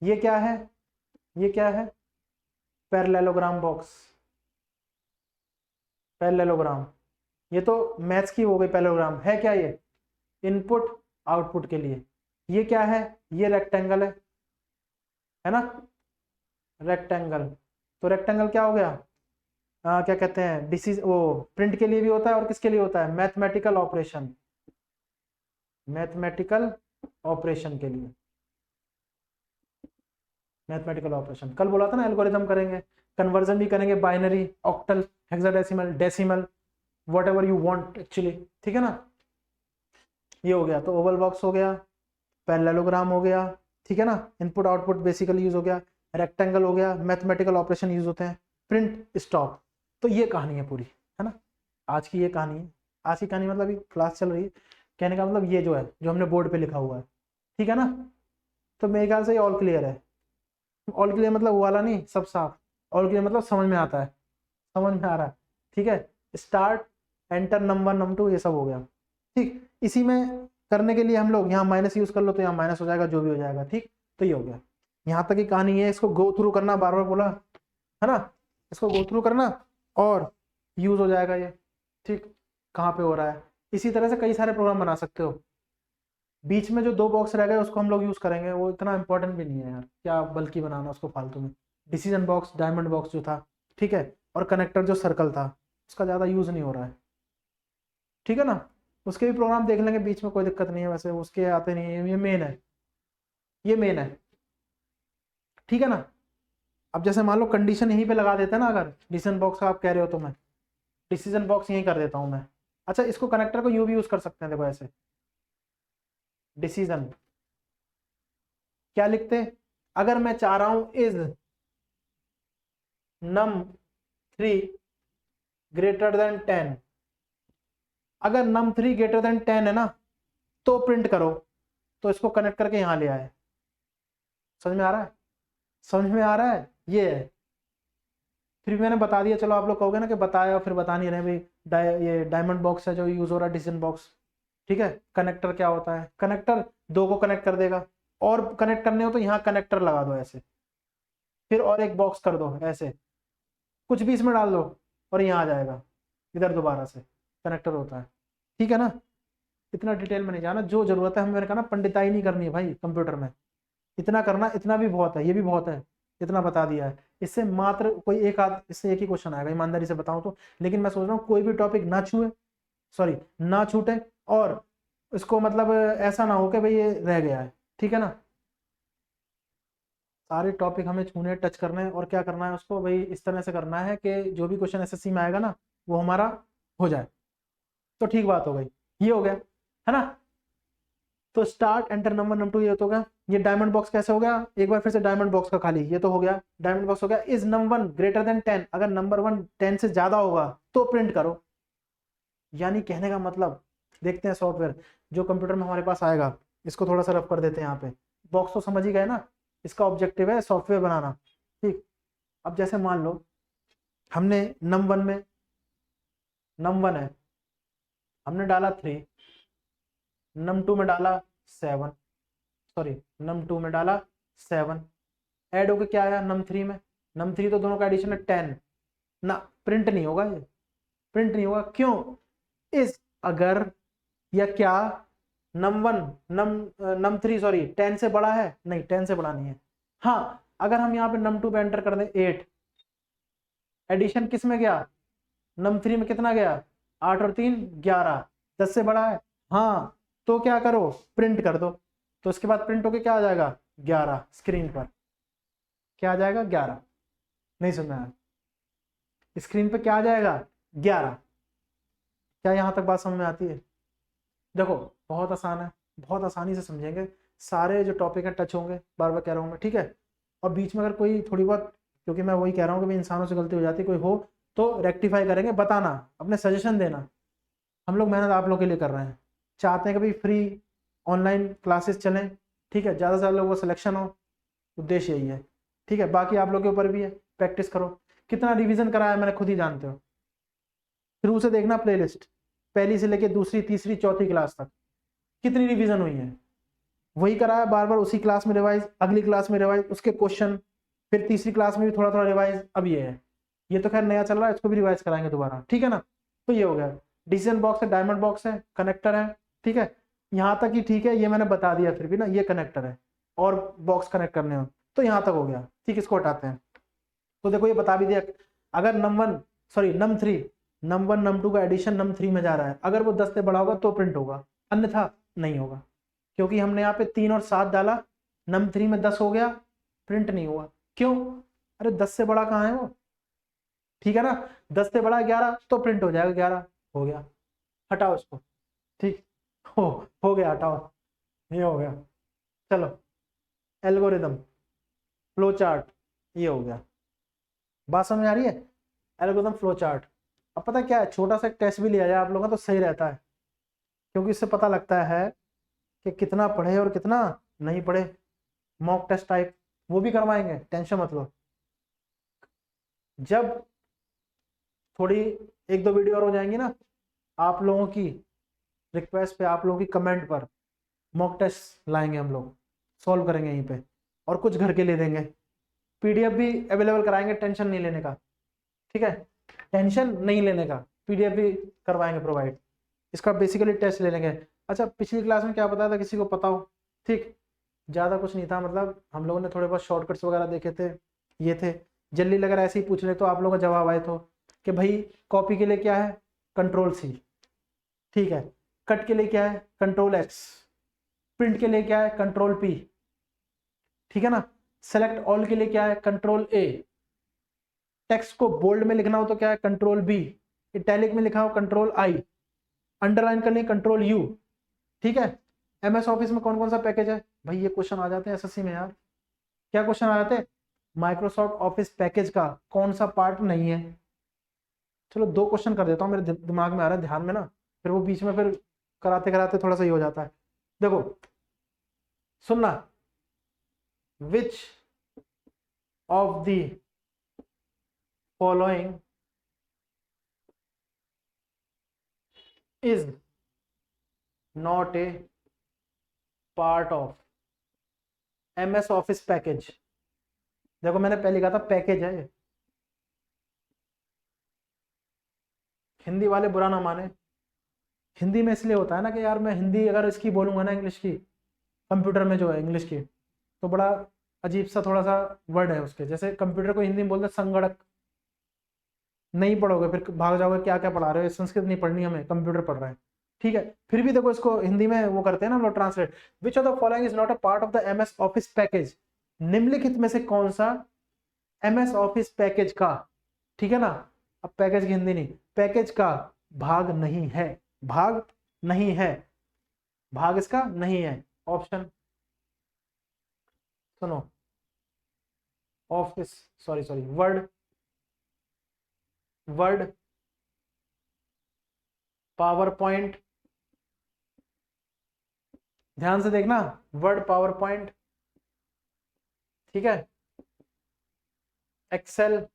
ये क्या है, ये क्या है, पैरेललोग्राम बॉक्स, पैरेललोग्राम। ये तो मैथ्स की हो गई, पैरेललोग्राम है क्या, ये इनपुट आउटपुट के लिए। ये क्या है, ये रेक्टेंगल है ना, रेक्टेंगल। तो रेक्टेंगल क्या हो गया, क्या कहते हैं, डिसीज वो प्रिंट के लिए भी होता है और किसके लिए होता है, मैथमेटिकल ऑपरेशन, मैथमेटिकल ऑपरेशन के लिए, मैथमेटिकल ऑपरेशन। कल बोला था ना एल्गोरिथम करेंगे, कन्वर्जन भी करेंगे, binary, octal, hexadecimal, decimal, what ever you want actually, ठीक है ना। ये हो गया, तो ओवल बॉक्स हो गया, पैरेललोग्राम हो गया, ठीक है ना, इनपुट आउटपुट बेसिकली यूज हो गया, रेक्टेंगल हो गया, मैथमेटिकल ऑपरेशन यूज होते हैं, प्रिंट स्टॉप। तो ये कहानी है पूरी, है ना, आज की ये कहानी है। आज की कहानी मतलब क्लास चल रही है, कहने का मतलब ये जो है, जो हमने बोर्ड पे लिखा हुआ है, ठीक है ना। तो मेरे ख्याल से ये ऑल क्लियर है। ऑल क्लियर मतलब वो वाला नहीं, सब साफ। ऑल क्लियर मतलब समझ में आता है, समझ में आ रहा है, ठीक है। Start, enter, number, num two, ये सब हो गया, ठीक। इसी में करने के लिए हम लोग यहाँ माइनस यूज कर लो तो यहाँ माइनस हो जाएगा, जो भी हो जाएगा, ठीक। तो ये हो गया, यहाँ तक की कहानी है। इसको गो थ्रू करना, बार बार बोला है ना, इसको गो थ्रू करना और यूज हो जाएगा ये, ठीक। कहाँ पे हो रहा है, इसी तरह से कई सारे प्रोग्राम बना सकते हो। बीच में जो 2 बॉक्स रह गए उसको हम लोग यूज करेंगे, वो इतना इंपॉर्टेंट भी नहीं है यार, क्या बल्कि बनाना उसको फालतू में। डिसीजन बॉक्स, डायमंड बॉक्स जो था, ठीक है, और कनेक्टर जो सर्कल था, उसका ज़्यादा यूज नहीं हो रहा है, ठीक है ना। उसके भी प्रोग्राम देख लेंगे बीच में, कोई दिक्कत नहीं है, वैसे उसके आते नहीं है, ये मेन है, ये मेन है, ठीक है ना। अब जैसे मान लो कंडीशन यहीं पे लगा देते हैं ना, अगर डिसीजन बॉक्स का आप कह रहे हो तो मैं डिसीजन बॉक्स यहीं कर देता हूँ मैं। अच्छा, इसको कनेक्टर को यूं भी यूज कर सकते हैं, देखो ऐसे, डिसीजन क्या लिखते, अगर मैं चाह रहा हूं इज num3 ग्रेटर देन 10, अगर num3 ग्रेटर देन 10 है ना तो प्रिंट करो, तो इसको कनेक्ट करके यहां ले आए। समझ में आ रहा है, समझ में आ रहा है, ये है। फिर मैंने बता दिया, चलो आप लोग कहोगे ना कि बताया फिर बता नहीं रहे भाई, ये डायमंड बॉक्स है जो यूज हो रहा है, डिसीजन बॉक्स, ठीक है। कनेक्टर क्या होता है, कनेक्टर 2 को कनेक्ट कर देगा, और कनेक्ट करने हो तो यहाँ कनेक्टर लगा दो ऐसे, फिर और एक बॉक्स कर दो ऐसे, कुछ भी इसमें डाल दो और यहाँ आ जाएगा, इधर दोबारा से कनेक्टर होता है, ठीक है ना। इतना डिटेल में नहीं जाना, जो जरूरत है हमें, मैंने कहा ना पंडिताई नहीं करनी है भाई कंप्यूटर में, इतना करना, इतना भी बहुत है, ये भी बहुत है, इतना बता दिया है। इससे मात्र कोई एक आध, इससे एक ही क्वेश्चन आएगा ईमानदारी से बताऊं तो, लेकिन मैं सोच रहा हूँ कोई भी टॉपिक ना छूए, सॉरी ना छूटे, और इसको मतलब ऐसा ना हो कि भाई ये रह गया है, ठीक है ना। सारे टॉपिक हमें छूने, टच करने हैं, और क्या करना है उसको भाई, इस तरह से करना है कि जो भी क्वेश्चन एसएससी में आएगा ना वो हमारा हो जाए, तो ठीक बात हो गई। ये हो गया, है ना। तो start, enter, number, num two, ये तो हो गया। ये डायमंड बॉक्स कैसे हो गया, एक बार फिर से डायमंड बॉक्स का खाली, ये तो हो गया, डायमंड बॉक्स हो गया। इज नंबर 1 ग्रेटर देन 10, अगर नंबर 1 10 से ज्यादा होगा तो प्रिंट करो। यानी कहने का मतलब, देखते हैं सॉफ्टवेयर जो कंप्यूटर में हमारे पास आएगा, इसको थोड़ा सा रफ कर देते हैं। यहाँ पे बॉक्स तो समझ ही गए ना, इसका ऑब्जेक्टिव है सॉफ्टवेयर बनाना, ठीक। अब जैसे मान लो हमने num1 में, num1 है, हमने डाला 3, num2 में डाला 7, सॉरी num2 में डाला 7, ऐड होकर क्या आया num3 में, num3 तो दोनों का एडिशन है 10 ना, प्रिंट नहीं होगा, ये प्रिंट नहीं होगा, क्यों, इस अगर या क्या num1 num3 सॉरी 10 से बड़ा है, नहीं 10 से बड़ा नहीं है। हाँ, अगर हम यहाँ पे num2 पे एंटर कर दें 8, एडिशन किस में गया, num3 में कितना गया, 8 और 3 11, 10 से बड़ा है, हाँ, तो क्या करो, प्रिंट कर दो। तो उसके बाद प्रिंट होके क्या आ जाएगा, 11, स्क्रीन पर क्या आ जाएगा, 11, नहीं सुन रहा, स्क्रीन पर क्या आ जाएगा, 11। क्या यहाँ तक बात समझ में आती है, देखो बहुत आसान है, बहुत आसानी से समझेंगे, सारे जो टॉपिक है टच होंगे, बार बार कह रहा हूँ मैं, ठीक है। और बीच में अगर कोई थोड़ी बहुत, क्योंकि मैं वही कह रहा हूँ कि भाई इंसानों से गलती हो जाती है, कोई हो तो रेक्टिफाई करेंगे, बताना, अपने सजेशन देना। हम लोग मेहनत आप लोग के लिए कर रहे हैं, चाहते हैं कि भाई फ्री ऑनलाइन क्लासेस चलें, ठीक है, ज़्यादा से ज़्यादा लोगों का सिलेक्शन हो, उद्देश्य यही है, ठीक है। बाकी आप लोग के ऊपर भी है, प्रैक्टिस करो। कितना रिवीजन कराया मैंने खुद ही जानते हो, शुरू से देखना प्लेलिस्ट, पहली से लेकर दूसरी तीसरी चौथी क्लास तक कितनी रिवीजन हुई है, वही कराया बार बार, उसी क्लास में रिवाइज, अगली क्लास में रिवाइज, उसके क्वेश्चन, फिर तीसरी क्लास में भी थोड़ा थोड़ा रिवाइज। अब ये है, ये तो खैर नया चल रहा है, इसको भी रिवाइज कराएंगे दोबारा, ठीक है ना। तो ये हो गया, डिसीजन बॉक्स है, डायमंड बॉक्स है, कनेक्टर है, ठीक है, यहाँ तक ही ठीक है, ये मैंने बता दिया, फिर भी ना ये कनेक्टर है और बॉक्स कनेक्ट करने हो, तो यहाँ तक हो गया, ठीक। इसको हटाते हैं। तो देखो ये बता भी दिया, अगर num1 sorry num3, num1 num2 का एडिशन num3 में जा रहा है, अगर वो 10 से बड़ा होगा तो प्रिंट होगा, अन्यथा नहीं होगा। क्योंकि हमने यहाँ पे 3 और 7 डाला, num3 में 10 हो गया, प्रिंट नहीं हुआ। क्यों? अरे 10 से बड़ा कहाँ है वो, ठीक है ना, 10 से बड़ा 11 तो प्रिंट हो जाएगा, 11 हो गया, हटाओ इसको, ठीक हो गया, हटाओ, ये हो गया। चलो एल्गोरिदम, फ्लो चार्ट, ये हो गया। बात समझ आ रही है? Algorithm, flow chart. अब पता क्या है, छोटा सा एक टेस्ट भी लिया जाए आप लोगों का तो सही रहता है, क्योंकि इससे पता लगता है कि कितना पढ़े और कितना नहीं पढ़े। मॉक टेस्ट टाइप वो भी करवाएंगे, टेंशन मत लो। जब थोड़ी 1-2 वीडियो और हो जाएंगी ना, आप लोगों की रिक्वेस्ट पे, आप लोगों की कमेंट पर मॉक टेस्ट लाएंगे हम लोग, सॉल्व करेंगे यहीं पे, और कुछ घर के ले देंगे, पीडीएफ भी अवेलेबल कराएंगे, टेंशन नहीं लेने का, ठीक है, टेंशन नहीं लेने का, पीडीएफ भी करवाएंगे प्रोवाइड, इसका बेसिकली टेस्ट ले लेंगे। अच्छा, पिछली क्लास में क्या बताया था, किसी को पता हो? ठीक, ज़्यादा कुछ नहीं था, मतलब हम लोगों ने थोड़े बहुत शॉर्टकट्स वगैरह देखे थे, ये थे। जल्दी लगर ऐसे ही पूछ ले तो आप लोगों का जवाब आए तो कि भाई कॉपी के लिए क्या है, Ctrl+C, ठीक है, कट के लिए क्या है, Ctrl+X, प्रिंट के लिए क्या है, Ctrl+P, ठीक है ना, सेलेक्ट ऑल के लिए क्या है, Ctrl+A, टेक्स्ट को बोल्ड में लिखना हो तो क्या है, Ctrl+B, इटैलिक में लिखा हो Ctrl+I, अंडरलाइन करनी Ctrl+U, ठीक है। MS ऑफिस में कौन कौन सा पैकेज है भाई, ये क्वेश्चन आ जाते हैं एसएससी में यार, क्या क्वेश्चन आ जाते हैं, माइक्रोसॉफ्ट ऑफिस पैकेज का कौन सा पार्ट नहीं है। चलो 2 क्वेश्चन कर देता हूँ, मेरे दिमाग में आ रहा है, ध्यान में ना, फिर वो बीच में फिर कराते कराते थोड़ा सा ही हो जाता है। देखो सुनना, which of the following is not a part of MS office package. देखो मैंने पहले कहा था पैकेज है, हिंदी वाले बुरा ना माने, हिंदी में इसलिए होता है ना कि यार मैं हिंदी अगर इसकी बोलूंगा ना, इंग्लिश की, कंप्यूटर में जो है इंग्लिश की, तो बड़ा अजीब सा थोड़ा सा वर्ड है उसके, जैसे कंप्यूटर को हिंदी में बोलते संगणक, नहीं पढ़ोगे फिर भाग जाओगे, क्या क्या पढ़ा रहे हो, संस्कृत नहीं पढ़नी हमें, कंप्यूटर पढ़ रहे हैं, ठीक है। फिर भी देखो इसको हिंदी में वो करते हैं ना हम लोग translate, which of the following is not a part of the MS office package, निम्नलिखित में से कौन सा MS ऑफिस पैकेज का, ठीक है ना, अब पैकेज की हिंदी नहीं, पैकेज का भाग नहीं है, भाग नहीं है, भाग इसका नहीं है। ऑप्शन सुनो, office, sorry sorry, word, word, power point, ध्यान से देखना, वर्ड, पावर पॉइंट, ठीक है, एक्सेल,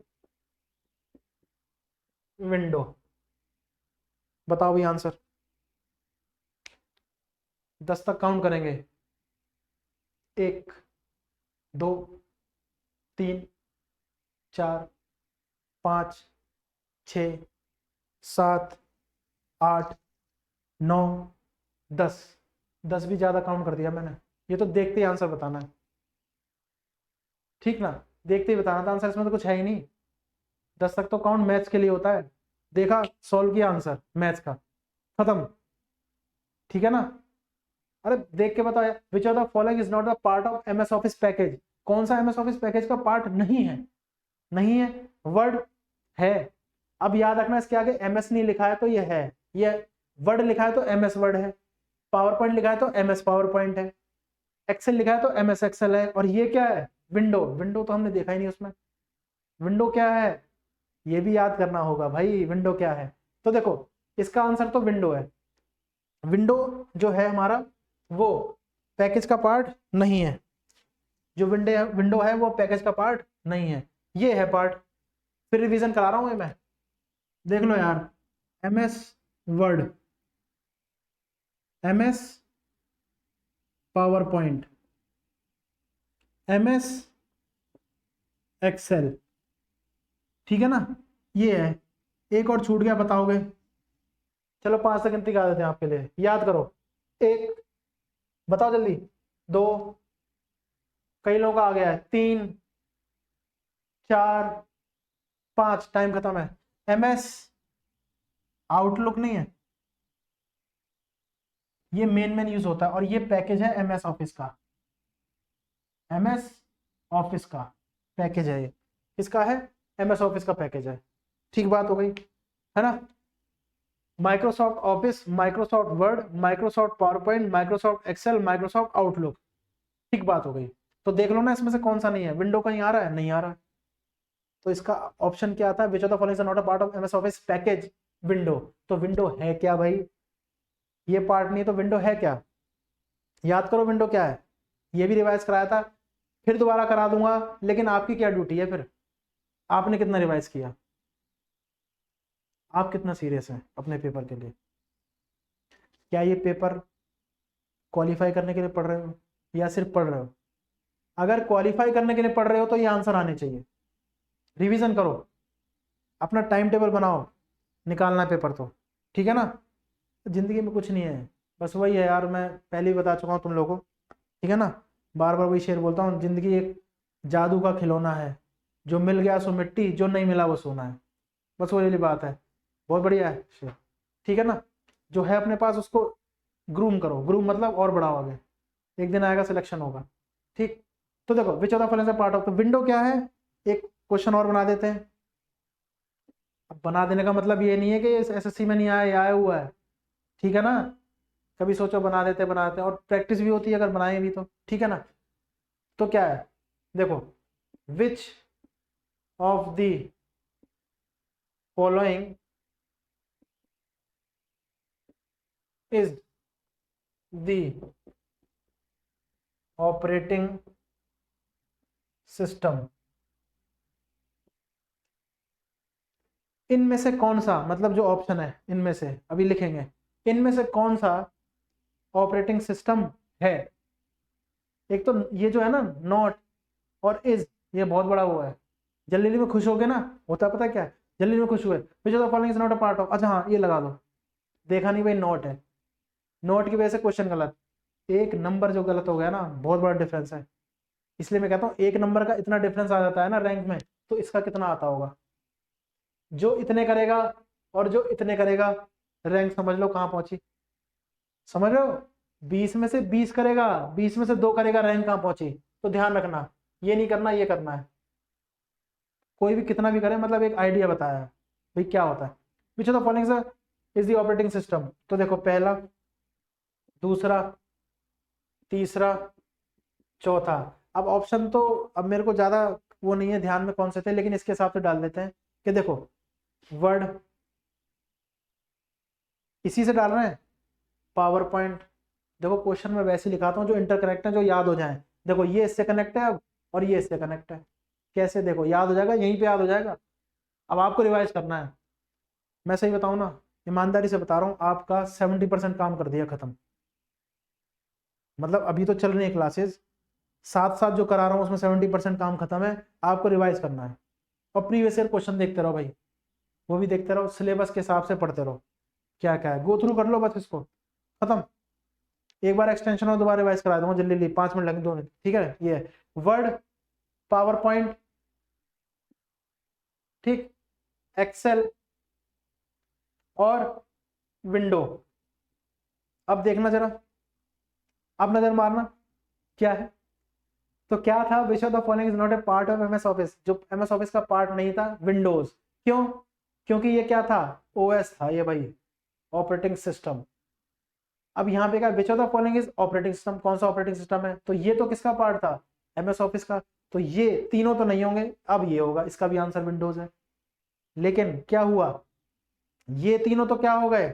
विंडो। बताओ भी आंसर, 10 तक काउंट करेंगे, 1 2 3 4 5 6 7 8 9 10, 10 भी ज्यादा काउंट कर दिया मैंने, ये तो देखते ही आंसर बताना है, ठीक ना, देखते ही बताना था आंसर, इसमें तो कुछ है ही नहीं। 10 तक तो काउंट मैथ्स के लिए होता है, देखा, सॉल्व किया आंसर मैथ्स का, खत्म, ठीक है ना। अरे देख के बताओ, which of the following is not the part of MS office package, कौन सा MS ऑफिस पैकेज का पार्ट नहीं है, नहीं है, वर्ड है, अब याद रखना इसके आगे MS नहीं लिखा है तो ये है, ये वर्ड लिखा है तो MS वर्ड है, पावर पॉइंट लिखा है तो MS पावर पॉइंट है, एक्सेल लिखा है तो MS एक्सेल है, और ये क्या है, विंडो, विंडो तो हमने देखा ही नहीं उसमें, विंडो क्या है ये भी याद करना होगा भाई, विंडो क्या है। तो देखो इसका आंसर तो विंडो है, विंडो जो है हमारा वो पैकेज का पार्ट नहीं है, जो विंडो है वो पैकेज का पार्ट नहीं है, ये है पार्ट। फिर रिवीजन करा रहा हूं मैं, देख लो यार, MS Word, MS PowerPoint, MS Excel, ठीक है ना, ये है। एक और छूट गया, बताओगे? चलो 5 सेकंड गिनती कर देते हैं आपके लिए, याद करो, 1, बताओ जल्दी, 2, कई लोगों का आ गया है, 3 4 5, टाइम खत्म है। MS आउटलुक नहीं है, ये मेन यूज होता है, और ये पैकेज है MS ऑफिस का, MS ऑफिस का पैकेज है ये, किसका है? MS ऑफिस का पैकेज है। ठीक बात हो गई है ना। Microsoft Office, Microsoft Word, Microsoft PowerPoint, Microsoft Excel, Microsoft Outlook. ठीक बात हो गई। तो देख लो ना इसमें से कौन सा नहीं है, विंडो कहीं आ रहा है? नहीं आ रहा। तो इसका ऑप्शन क्या था? Which of the following is not a part of MS office package window. तो विंडो है क्या भाई? ये पार्ट नहीं है तो विंडो है क्या? याद करो विंडो क्या है। ये भी रिवाइज कराया था, फिर दोबारा करा दूंगा, लेकिन आपकी क्या ड्यूटी है फिर? आपने कितना रिवाइज किया? आप कितना सीरियस हैं अपने पेपर के लिए? क्या ये पेपर क्वालिफाई करने के लिए पढ़ रहे हो या सिर्फ पढ़ रहे हो? अगर क्वालिफाई करने के लिए पढ़ रहे हो तो ये आंसर आने चाहिए। रिवीजन करो, अपना टाइम टेबल बनाओ, निकालना है पेपर तो, ठीक है ना। जिंदगी में कुछ नहीं है, बस वही है यार, मैं पहले ही बता चुका हूँ तुम लोगों को, ठीक है ना। बार बार वही शेर बोलता हूँ, जिंदगी एक जादू का खिलौना है, जो मिल गया सो मिट्टी, जो नहीं मिला वो सोना है। बस वही बात है। बहुत बढ़िया है शेर, ठीक है ना। जो है अपने पास उसको ग्रूम करो, ग्रूम मतलब और बढ़ाओ आगे, एक दिन आएगा सिलेक्शन होगा, ठीक। तो देखो which of the following part of the window क्या है? एक क्वेश्चन और बना देते हैं। अब बना देने का मतलब ये नहीं है कि SSC में नहीं आया, ये आया हुआ है, ठीक है ना। कभी सोचो बना देते और प्रैक्टिस भी होती है अगर बनाए भी तो, ठीक है ना। तो क्या है देखो, which of the following is the operating system. इनमें से कौन सा, मतलब जो ऑप्शन है इनमें से अभी लिखेंगे, इनमें से कौन सा ऑपरेटिंग सिस्टम है? एक तो ये जो है ना नॉट और इज, ये बहुत बड़ा हुआ है। जल्दी में खुश हो गए ना, होता पता क्या है, जल्दी में खुश हुए, which of the following is not a part of, अच्छा हाँ ये लगा दो, देखा नहीं भाई नॉट है, नॉट की वजह से क्वेश्चन गलत, एक नंबर जो गलत हो गया ना, बहुत बड़ा डिफरेंस है। इसलिए मैं कहता हूँ एक नंबर का इतना डिफरेंस आ जाता है ना रैंक में, तो इसका कितना आता होगा? जो इतने करेगा और जो इतने करेगा, रैंक समझ लो कहाँ पहुंची, समझ रहे हो। 20 में से 20 करेगा, 20 में से 2 करेगा, रैंक कहाँ पहुंची। तो ध्यान रखना, ये नहीं करना, ये करना है। कोई भी कितना भी करे, मतलब एक आइडिया बताया है भाई क्या होता है। Which of the following is the operating system. तो देखो पहला, दूसरा, तीसरा, चौथा। अब ऑप्शन तो अब मेरे को ज्यादा वो नहीं है ध्यान में कौन से थे, लेकिन इसके हिसाब से डाल देते हैं कि देखो वर्ड इसी से डाल रहे हैं, पावर पॉइंट, देखो क्वेश्चन में वैसे लिखाता हूँ जो इंटरकनेक्ट है, जो याद हो जाए। देखो ये इससे कनेक्ट है अब, और ये इससे कनेक्ट है, कैसे देखो याद हो जाएगा, यहीं पे याद हो जाएगा। अब आपको रिवाइज करना है। मैं सही बताऊं ना, ईमानदारी से बता रहा हूँ, आपका 70% काम कर दिया खत्म। मतलब अभी तो चल रही है क्लासेस, साथ साथ जो करा रहा हूँ उसमें 70% काम खत्म है। आपको रिवाइज करना है और प्रीवियस ईयर क्वेश्चन देखते रहो भाई, वो भी देखते रहो, सिलेबस के हिसाब से पढ़ते रहो, क्या क्या है गो थ्रू कर लो बस इसको, खत्म। एक बार एक्सटेंशन और दोबारा रिवाइज करा दूंगा जल्दी, 5 मिनट लगे, 2 मिनट, ठीक है। ये वर्ड, पावर पॉइंट, ठीक, एक्सेल और विंडो। अब देखना जरा, अब नजर मारना क्या है। तो क्या था, which of the following is not a part of MS office. जो MS ऑफिस का पार्ट नहीं था, विंडोज। क्यों? क्योंकि ये क्या था, OS था ये भाई, ऑपरेटिंग सिस्टम। अब यहाँ पे क्या, which of the following is operating system, कौन सा ऑपरेटिंग सिस्टम है? तो ये तो किसका पार्ट था, MS ऑफिस का। तो ये तीनों तो नहीं होंगे, अब ये होगा, इसका भी आंसर विंडोज है। लेकिन क्या हुआ, ये तीनों तो क्या हो गए,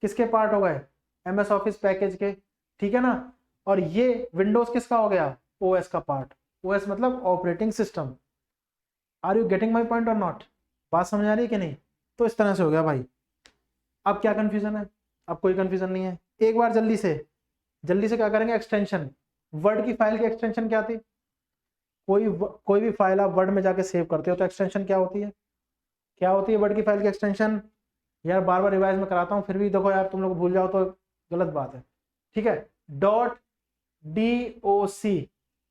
किसके पार्ट हो गए, MS ऑफिस पैकेज के, ठीक है ना। और ये विंडोज किसका हो गया, OS का पार्ट। OS मतलब operating system. Are you getting my point और नॉट? बात समझ आ रही है कि नहीं? तो इस तरह से हो गया भाई। अब क्या कंफ्यूजन है? अब कोई कंफ्यूजन नहीं है। एक बार जल्दी से क्या करेंगे, एक्सटेंशन। वर्ड की फाइल की एक्सटेंशन क्या थी? कोई भी फाइल आप वर्ड में जाके सेव करते हो तो एक्सटेंशन क्या होती है? क्या होती है वर्ड की फाइल की एक्सटेंशन? यार बार बार रिवाइज में कराता हूँ, फिर भी देखो यार तुम लोग भूल जाओ तो गलत बात है, ठीक है। .doc,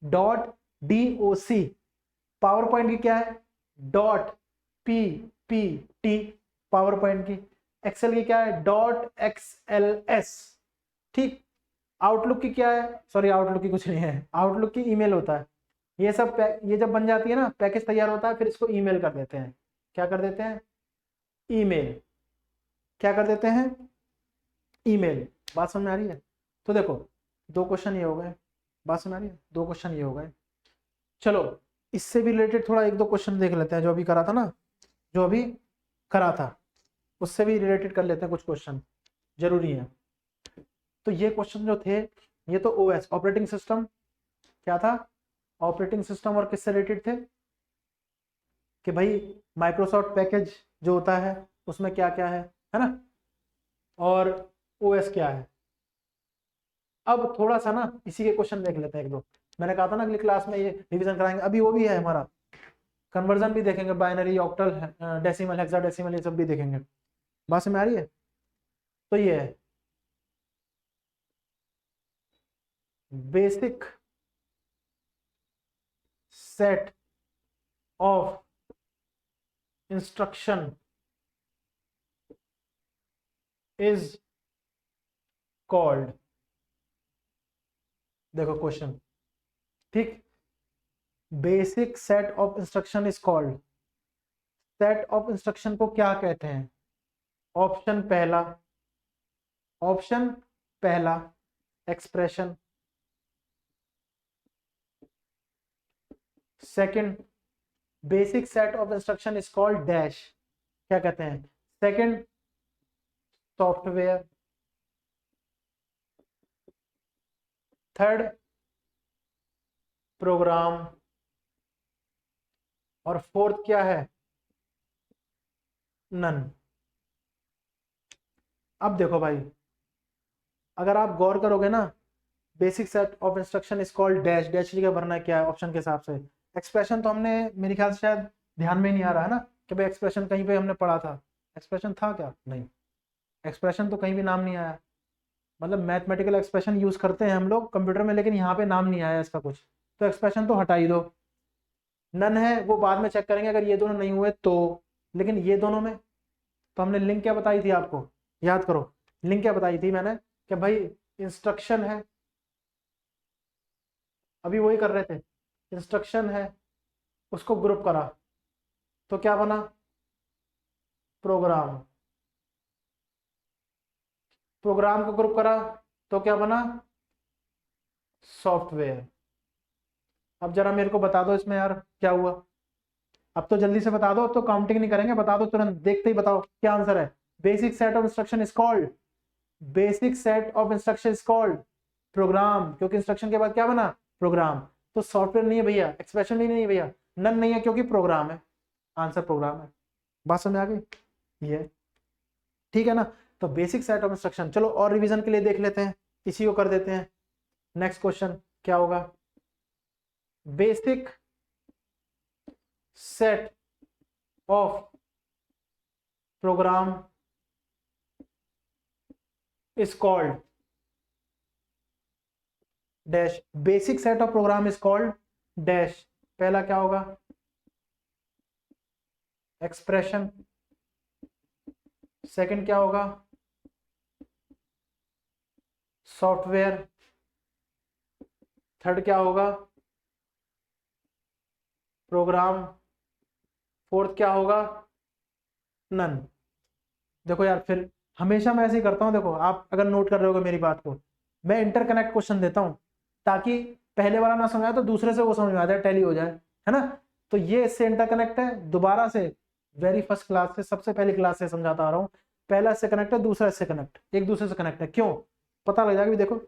.doc। पावर पॉइंट की क्या है, .pp, टी पावर पॉइंट की, एक्सेल की क्या है .xls, ठीक। आउटलुक की क्या है, सॉरी आउटलुक की कुछ नहीं है, आउटलुक की ईमेल होता है। ये सब ये जब बन जाती है ना, पैकेज तैयार होता है, फिर इसको ईमेल कर देते हैं। क्या कर देते हैं, ईमेल। क्या कर देते हैं, ईमेल। बात समझ में आ रही है। तो देखो 2 क्वेश्चन ये हो गए, बात समझ में आ रही है, 2 क्वेश्चन ये हो गए। चलो इससे भी रिलेटेड थोड़ा 1-2 क्वेश्चन देख लेते हैं, जो अभी करा था ना, जो अभी करा था उससे भी रिलेटेड कर लेते हैं, कुछ क्वेश्चन जरूरी है। तो ये क्वेश्चन जो थे, ये तो ओएस ऑपरेटिंग सिस्टम क्या था, ऑपरेटिंग सिस्टम, और किससे रिलेटेड थे कि भाई माइक्रोसॉफ्ट पैकेज जो होता है उसमें क्या क्या है ना, और ओएस क्या है। अब थोड़ा सा ना इसी के क्वेश्चन देख लेते हैं 1-2। मैंने कहा था ना अगली क्लास में ये रिवीजन कराएंगे, अभी वो भी है हमारा, कन्वर्जन भी देखेंगे, बाइनरी, ऑक्टल, डेसिमल, हेक्साडेसिमल, ये सब भी देखेंगे। बात समझ में आ रही है। तो ये है basic set of instruction is called, देखो क्वेश्चन, ठीक, basic set of instruction is called, set of instruction को क्या कहते हैं। ऑप्शन पहला, ऑप्शन पहला expression, second basic set of instruction is called dash, क्या कहते हैं, सेकंड सॉफ्टवेयर, थर्ड प्रोग्राम, और फोर्थ क्या है, नन। अब देखो भाई, अगर आप गौर करोगे ना, basic set of instruction is called dash, dash जगह भरना क्या है ऑप्शन के हिसाब से। एक्सप्रेशन तो हमने मेरे ख्याल से शायद ध्यान में नहीं आ रहा है ना कि भाई एक्सप्रेशन कहीं पे हमने पढ़ा था, एक्सप्रेशन था क्या, नहीं, एक्सप्रेशन तो कहीं भी नाम नहीं आया। मतलब मैथमेटिकल एक्सप्रेशन यूज करते हैं हम लोग कंप्यूटर में, लेकिन यहाँ पे नाम नहीं आया इसका कुछ, तो एक्सप्रेशन तो हटा ही दो। नन है वो बाद में चेक करेंगे अगर ये दोनों नहीं हुए तो, लेकिन ये दोनों में तो हमने लिंक क्या बताई थी आपको, याद करो, लिंक क्या बताई थी मैंने कि भाई इंस्ट्रक्शन है, अभी वही कर रहे थे, इंस्ट्रक्शन है, उसको ग्रुप करा तो क्या बना, प्रोग्राम, प्रोग्राम को ग्रुप करा तो क्या बना, सॉफ्टवेयर। अब जरा मेरे को बता दो इसमें यार क्या हुआ, अब तो जल्दी से बता दो, अब तो काउंटिंग नहीं करेंगे, बता दो तुरंत, देखते ही बताओ क्या आंसर है। Basic set of instruction is called, basic set of instruction is called programme, क्योंकि इंस्ट्रक्शन के बाद क्या बना, प्रोग्राम। तो सॉफ्टवेयर नहीं है भैया, एक्सप्रेशन भी नहीं है भैया, नन नहीं है क्योंकि प्रोग्राम है, आंसर प्रोग्राम है। बात समझ आ गई ये, ठीक है ना। तो बेसिक सेट ऑफ इंस्ट्रक्शन, चलो और रिवीजन के लिए देख लेते हैं, इसी को कर देते हैं। नेक्स्ट क्वेश्चन क्या होगा, basic set of program is called dash, basic set of program is called dash. पहला क्या होगा, एक्सप्रेशन, सेकंड क्या होगा, सॉफ्टवेयर, थर्ड क्या होगा, प्रोग्राम, फोर्थ क्या होगा, नन। देखो यार फिर हमेशा मैं ऐसे ही करता हूं, देखो आप अगर नोट कर रहे हो मेरी बात को, मैं इंटरकनेक्ट क्वेश्चन देता हूं ताकि पहले वाला ना समझ आए तो दूसरे से वो समझ में आ जाए, टैली हो जाए, है ना। तो ये इससे इंटरकनेक्ट है, दोबारा से वेरी फर्स्ट क्लास से, सबसे पहली क्लास से समझाता आ रहा हूं, पहला इससे कनेक्ट है, दूसरा इससे कनेक्ट, एक दूसरे से कनेक्ट है, क्यों पता लग जाएगा। देखो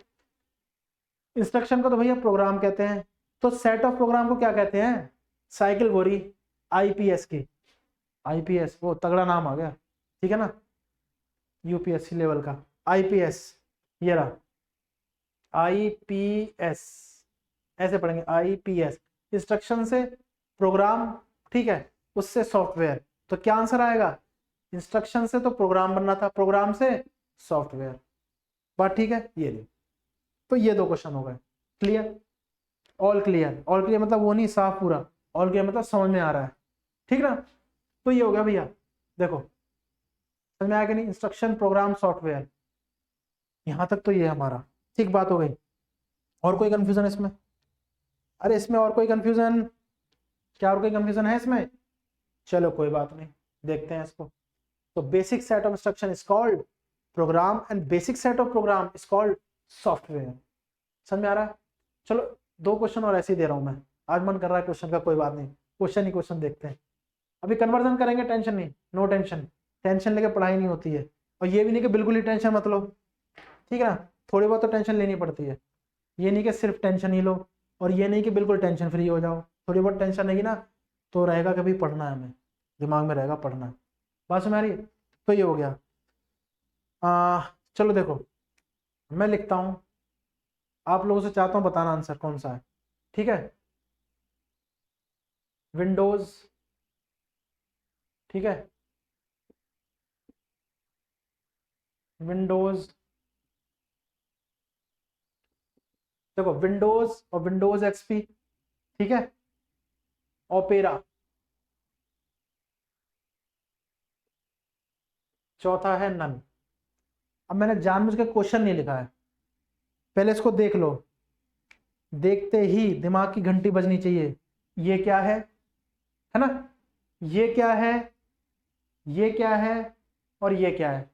इंस्ट्रक्शन को तो भैया प्रोग्राम कहते हैं, तो सेट ऑफ प्रोग्राम को क्या कहते हैं, साइकिल बोरी, आईपीएस की, आईपीएस वो तगड़ा नाम आ गया, ठीक है ना, यूपीएससी लेवल का आईपीएस, ये रहा आईपीएस, ऐसे पढ़ेंगे आईपीएस, इंस्ट्रक्शन से प्रोग्राम, ठीक है, उससे सॉफ्टवेयर, तो क्या आंसर आएगा, इंस्ट्रक्शन से तो प्रोग्राम बनना था, प्रोग्राम से सॉफ्टवेयर। बात ठीक है, ये नहीं, तो ये 2 क्वेश्चन हो गए, clear, all clear, all clear मतलब वो नहीं साफ पूरा, ऑल क्लियर मतलब समझ में आ रहा है, ठीक ना। तो ये हो गया भैया देखो समझ में आया कि नहीं, इंस्ट्रक्शन प्रोग्राम सॉफ्टवेयर, यहां तक तो ये हमारा ठीक बात हो गई। और कोई कंफ्यूजन इसमें? अरे इसमें और कोई कंफ्यूजन? क्या और कोई कंफ्यूजन है इसमें? चलो कोई बात नहीं, देखते हैं इसको। तो basic set of instruction is called program and basic set of program is called software. समझ में आ रहा है? चलो 2 क्वेश्चन और ऐसे ही दे रहा हूं मैं, आज मन कर रहा है क्वेश्चन का, कोई बात नहीं, क्वेश्चन ही क्वेश्चन देखते हैं। अभी कन्वर्जन करेंगे, टेंशन नहीं, नो टेंशन, टेंशन लेके पढ़ाई नहीं होती है। और ये भी नहीं कि बिल्कुल ही टेंशन मत लो, ठीक है ना, थोड़ी बहुत तो टेंशन लेनी पड़ती है। ये नहीं कि सिर्फ टेंशन ही लो, और ये नहीं कि बिल्कुल टेंशन फ्री हो जाओ। थोड़ी बहुत टेंशन रहेगी ना तो रहेगा कभी पढ़ना है, हमें दिमाग में रहेगा पढ़ना है। बात समझ आ रही है? तो ये हो गया। चलो देखो मैं लिखता हूँ, आप लोगों से चाहता हूँ बताना आंसर कौन सा है, ठीक है। विंडोज, ठीक है, विंडोज, देखो विंडोज और विंडोज एक्सपी, ठीक है, ओपेरा, चौथा है नन। अब मैंने जानबूझ के क्वेश्चन नहीं लिखा है, पहले इसको देख लो, देखते ही दिमाग की घंटी बजनी चाहिए। ये क्या है ना, ये क्या है, ये क्या है, और ये क्या है।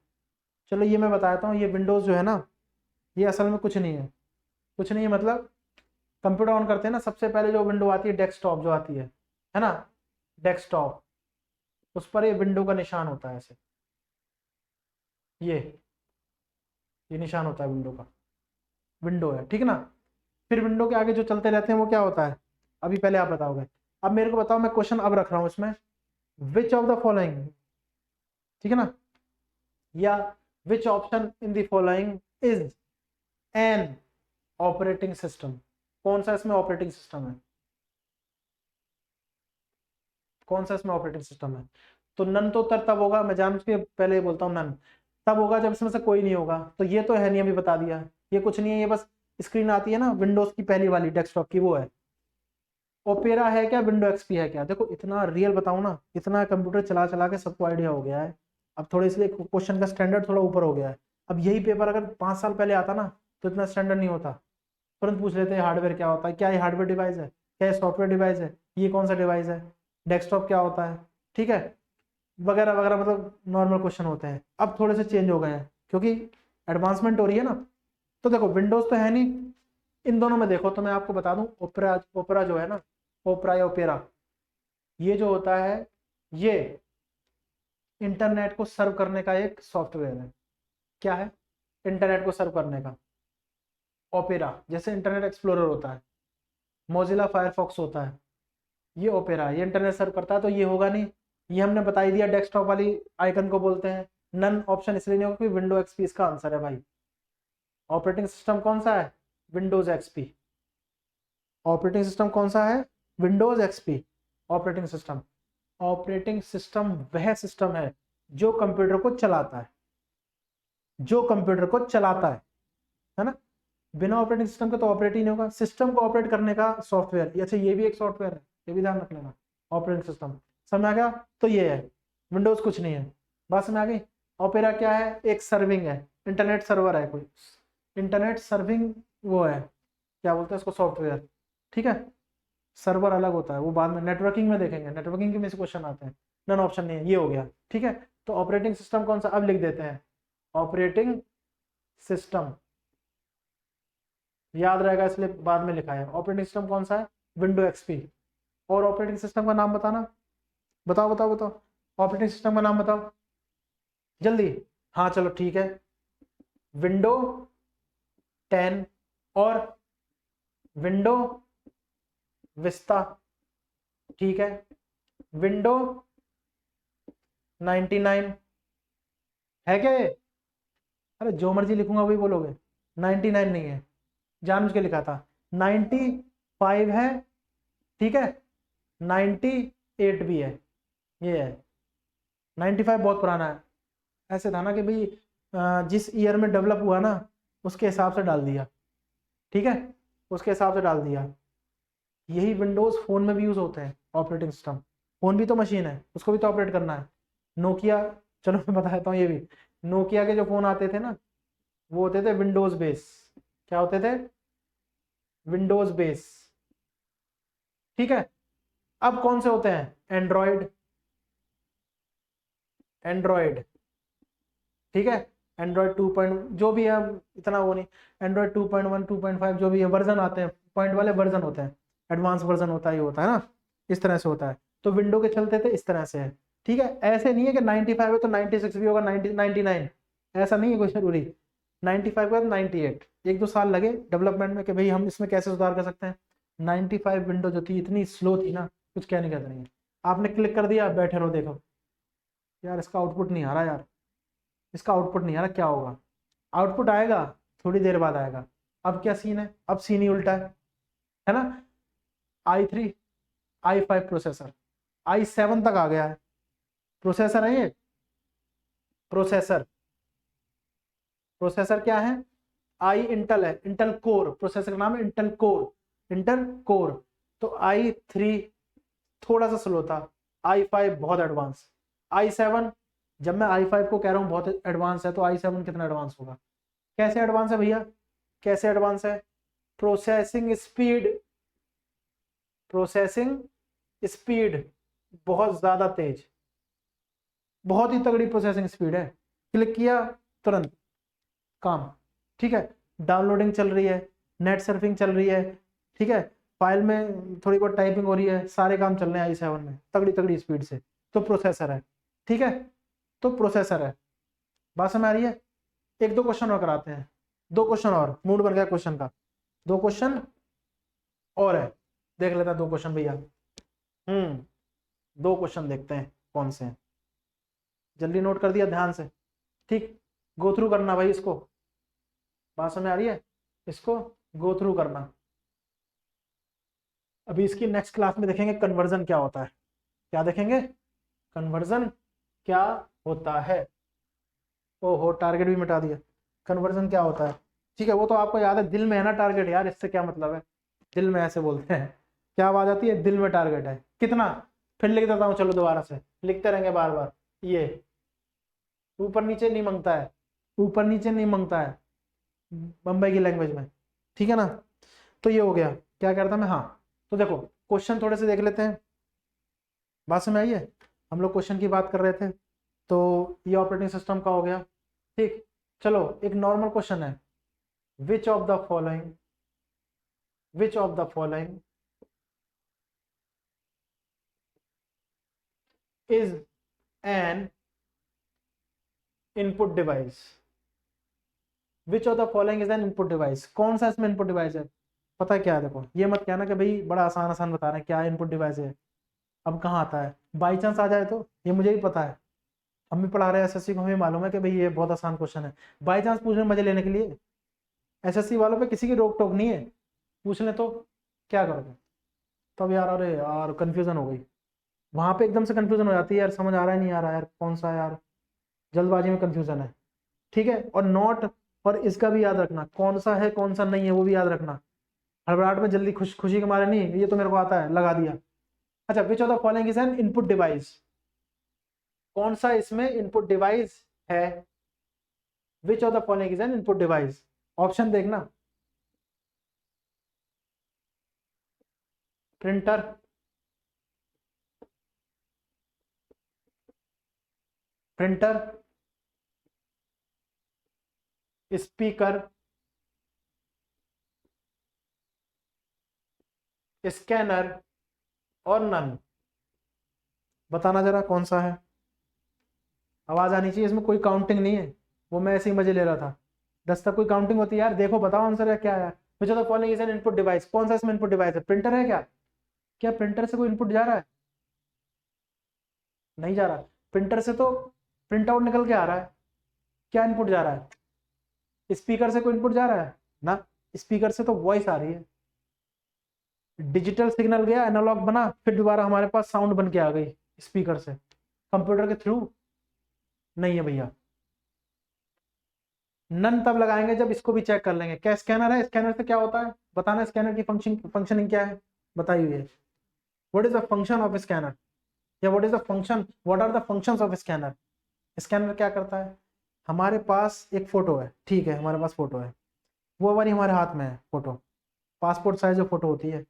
चलो ये मैं बताता हूँ, ये विंडोज जो है ना, ये असल में कुछ नहीं है। कुछ नहीं है मतलब, कंप्यूटर ऑन करते हैं ना, सबसे पहले जो विंडो आती है डेस्कटॉप जो आती है ना, डेस्कटॉप, उस पर ये विंडो का निशान होता है ऐसे, ये निशान होता है विंडो का, विंडो है, ठीक है ना। फिर विंडो के आगे जो चलते रहते हैं वो क्या होता है, अभी पहले आप बताओगे। अब मेरे को बताओ, मैं क्वेश्चन अब रख रहा हूं इसमें, विच ऑफ द फॉलोइंग, ठीक है ना, या which option in the following is an operating system. कौन सा इसमें ऑपरेटिंग सिस्टम है, कौन सा इसमें ऑपरेटिंग सिस्टम है। तो नन तो उत्तर तब होगा, मैं जान के पहले ही बोलता हूँ, नन तब होगा जब इसमें से कोई नहीं होगा। तो ये तो है नहीं, अभी बता दिया, ये कुछ नहीं है, ये बस स्क्रीन आती है ना विंडोज की पहली वाली डेस्कटॉप की, वो है। ओपेरा है क्या, विंडो एक्सपी है क्या। देखो इतना रियल बताऊं ना, इतना कंप्यूटर चला चला के सबको आइडिया हो गया है। अब थोड़े इसलिए क्वेश्चन का स्टैंडर्ड थोड़ा ऊपर हो गया है। अब यही पेपर अगर 5 साल पहले आता ना तो इतना स्टैंडर्ड नहीं होता, तुरंत पूछ लेते हैं हार्डवेयर क्या होता है, क्या ये हार्डवेयर डिवाइस है, क्या ये सॉफ्टवेयर डिवाइस है, ये कौन सा डिवाइस है, डेस्कटॉप क्या होता है, ठीक है, वगैरह वगैरह, मतलब नॉर्मल क्वेश्चन होते हैं। अब थोड़े से चेंज हो गए हैं क्योंकि एडवांसमेंट हो रही है ना। तो देखो विंडोज तो है नहीं, इन दोनों में देखो तो मैं आपको बता दूं, ओपेरा, ओपेरा जो है ना, ओपेरा या ओपेरा, ये जो होता है ये इंटरनेट को सर्व करने का एक सॉफ्टवेयर है। क्या है, इंटरनेट को सर्व करने का। ओपेरा जैसे इंटरनेट एक्सप्लोरर होता है, मोजिला फायरफॉक्स होता है, ये ओपेरा है, ये इंटरनेट सर्व करता है। तो ये होगा नहीं, ये हमने बता ही दिया, डेस्कटॉप वाली आइकन को बोलते हैं। नन ऑप्शन इसलिए नहीं होगा क्योंकि विंडो एक्सपी इसका आंसर है भाई। ऑपरेटिंग सिस्टम कौन सा है, विंडोज एक्सपी। ऑपरेटिंग सिस्टम कौन सा है, Windows XP. Operating system, operating system वह सिस्टम है जो कंप्यूटर को चलाता है, जो कंप्यूटर को चलाता है ना। बिना ऑपरेटिंग सिस्टम के तो ऑपरेट ही नहीं होगा। सिस्टम को ऑपरेट करने का सॉफ्टवेयर, अच्छा ये भी एक सॉफ्टवेयर है, ये भी ध्यान रख लेना, ऑपरेटिंग सिस्टम। समझ आ गया, तो ये है, विंडोज कुछ नहीं है, बात समझ आ गई। ओपेरा क्या है, एक सर्विंग है, इंटरनेट सर्वर है कोई, इंटरनेट सर्विंग वो है, क्या बोलते हैं इसको, सॉफ्टवेयर, ठीक है। सर्वर अलग होता है, वो बाद में नेटवर्किंग में देखेंगे, नेटवर्किंग के में से क्वेश्चन आते हैं। नन ऑप्शन नहीं है, ये हो गया, ठीक है। तो ऑपरेटिंग सिस्टम कौन सा, अब लिख देते हैं, ऑपरेटिंग सिस्टम, याद रहेगा इसलिए बाद में लिखा है। ऑपरेटिंग सिस्टम कौन सा है, विंडो एक्सपी। और ऑपरेटिंग सिस्टम का नाम बताना, बताओ बताओ बताओ, ऑपरेटिंग सिस्टम का नाम बताओ जल्दी। हाँ चलो ठीक है, विंडो 10 और विंडो विस्ता, ठीक है, विंडो 99 है क्या ये? अरे जो मर्जी लिखूंगा वही बोलोगे, 99 नहीं है, जानबूझ के लिखा था। 95 है, ठीक है, 98 भी है, ये है। 95 बहुत पुराना है, ऐसे था ना कि भाई जिस ईयर में डेवलप हुआ ना उसके हिसाब से डाल दिया, ठीक है, उसके हिसाब से डाल दिया। यही विंडोज फोन में भी यूज होते हैं, ऑपरेटिंग सिस्टम। फोन भी तो मशीन है, उसको भी तो ऑपरेट करना है। नोकिया, चलो मैं बताता हूँ ये भी, नोकिया के जो फोन आते थे ना वो होते थे विंडोज बेस। क्या होते थे? Windows base. ठीक है। अब कौन से होते हैं? एंड्रॉइड। एंड्रॉइड, ठीक है। एंड्रॉइड 2 जो भी है, इतना वो नहीं। एंड्रॉइड 2.1 2.5 जो भी है वर्जन आते हैं, पॉइंट वाले वर्जन होते हैं, एडवांस वर्जन होता ही होता है ना, इस तरह से होता है। तो विंडो के चलते थे इस तरह से है। ठीक है, ऐसे नहीं है कि 95 है तो 96 भी होगा, 90 99, ऐसा नहीं है कोई जरूरी। 95 का 98, 1-2 साल लगे डेवलपमेंट में कि भाई हम इसमें कैसे सुधार कर सकते हैं। 95 विंडो जो थी इतनी स्लो थी ना, कुछ कहने का नहीं है। आपने क्लिक कर दिया, बैठे रहो, देखो यार इसका आउटपुट नहीं आ रहा, यार इसका आउटपुट नहीं आ रहा, क्या होगा? आउटपुट आएगा, थोड़ी देर बाद आएगा। अब क्या सीन है? अब सीन ही उल्टा है ना। i3 i5 प्रोसेसर, i7 तक आ गया है। प्रोसेसर है ये, प्रोसेसर। प्रोसेसर क्या है? आई इंटेल है, इंटेल कोर, प्रोसेसर का नाम है इंटेल कोर, इंटेल कोर। तो i3 थोड़ा सा स्लो था, i5 बहुत एडवांस, i7, जब मैं i5 को कह रहा हूँ बहुत एडवांस है तो i7 कितना एडवांस होगा? कैसे एडवांस है भैया? कैसे एडवांस है? प्रोसेसिंग स्पीड, प्रोसेसिंग स्पीड बहुत ज्यादा तेज, बहुत ही तगड़ी प्रोसेसिंग स्पीड है। क्लिक किया तुरंत काम। ठीक है, डाउनलोडिंग चल रही है, नेट सर्फिंग चल रही है, ठीक है, फाइल में थोड़ी बहुत टाइपिंग हो रही है, सारे काम चल रहे हैं i7 में तगड़ी तगड़ी स्पीड से। तो प्रोसेसर है, ठीक है, तो प्रोसेसर है। बात समझ आ रही है? एक दो क्वेश्चन और कराते हैं, दो क्वेश्चन और, मूड बन गया क्वेश्चन का, दो क्वेश्चन और है, देख लेता दो क्वेश्चन भैया। दो क्वेश्चन देखते हैं कौन से हैं, जल्दी नोट कर दिया ध्यान से, ठीक। गो थ्रू करना भाई इसको, बात समझ आ रही है? इसको गो थ्रू करना। अभी इसकी नेक्स्ट क्लास में देखेंगे कन्वर्जन क्या होता है। क्या देखेंगे? कन्वर्जन क्या होता है। ओहो, टारगेट भी मिटा दिया। कन्वर्जन क्या होता है, ठीक है, वो तो आपको याद है, दिल में है ना टारगेट, यार इससे क्या मतलब है, दिल में ऐसे बोलते हैं। क्या आवाज आती है? दिल में टारगेट है कितना। फिर लिख देता हूँ, चलो दोबारा से लिखते रहेंगे बार बार। ये ऊपर नीचे नहीं मांगता है, ऊपर नीचे नहीं मांगता है बम्बई की लैंग्वेज में, ठीक है ना। तो ये हो गया, क्या करता मैं, हाँ। तो देखो क्वेश्चन थोड़े से देख लेते हैं, बात समझ आई है? हम लोग क्वेश्चन की बात कर रहे थे, तो ये ऑपरेटिंग सिस्टम का हो गया, ठीक। चलो एक नॉर्मल क्वेश्चन है, which of the following, which of the following is an input device. Which of the following is an input device, कौन सा इसमें इनपुट डिवाइस है? पता है क्या है? देखो ये मत कहना कि भाई बड़ा आसान आसान बता रहे हैं, क्या इनपुट डिवाइस है, अब कहाँ आता है, बाई चांस आ जाए तो, ये मुझे ही पता है, हम भी पढ़ा रहे हैं एसएससी को, हमें मालूम है कि भाई ये बहुत आसान क्वेश्चन है, बाई चांस पूछ रहे मजे लेने के लिए। एसएससी वालों पे किसी की रोक टोक नहीं है, पूछ ले तो क्या करोगे? तब यार, अरे यार कंफ्यूजन हो गई, वहां पे एकदम से कंफ्यूजन हो जाती है यार, समझ आ रहा है नहीं आ रहा है यार, कौन सा यार, जल्दबाजी में कंफ्यूजन है, ठीक है। और नॉट और इसका भी याद रखना, कौन सा है कौन सा नहीं है वो भी याद रखना, हड़बड़ाहट में जल्दी खुशी के मारे नहीं, ये तो मेरे को आता है, लगा दिया। अच्छा, which of the following is an input device, कौन सा इसमें इनपुट डिवाइस है? Which of the following is an input device, option देखना, प्रिंटर, प्रिंटर, स्पीकर, स्कैनर और नन। बताना जरा कौन सा है, आवाज आनी चाहिए, इसमें कोई काउंटिंग नहीं है, वो मैं ऐसे ही मजे ले रहा था, 10 तक कोई काउंटिंग होती है यार, देखो बताओ आंसर है क्या है। Which of the following is an input device, कौन सा इसमें इनपुट डिवाइस है? प्रिंटर है क्या? क्या प्रिंटर से कोई इनपुट जा रहा है? नहीं जा रहा। प्रिंटर से तो प्रिंट आउट निकल के आ रहा है, क्या इनपुट जा रहा है? स्पीकर से कोई इनपुट जा रहा है ना, स्पीकर से तो वॉइस आ रही है, डिजिटल सिग्नल गया, एनालॉग बना, फिर दोबारा हमारे पास साउंड बन के आ गई स्पीकर से, कंप्यूटर के थ्रू नहीं है भैया। नन तब लगाएंगे जब इसको भी चेक कर लेंगे। क्या स्कैनर है? स्कैनर से क्या होता है बताना, स्कैनर की फंक्शनिंग क्या है बताई हुई है, what is the function of scanner? या what is the function, what are the functions of scanner. Scanner क्या करता है, हमारे पास एक फोटो है, ठीक है, हमारे पास फोटो है, वो वाली हमारे हाथ में है फोटो, पासपोर्ट साइज जो फोटो होती है,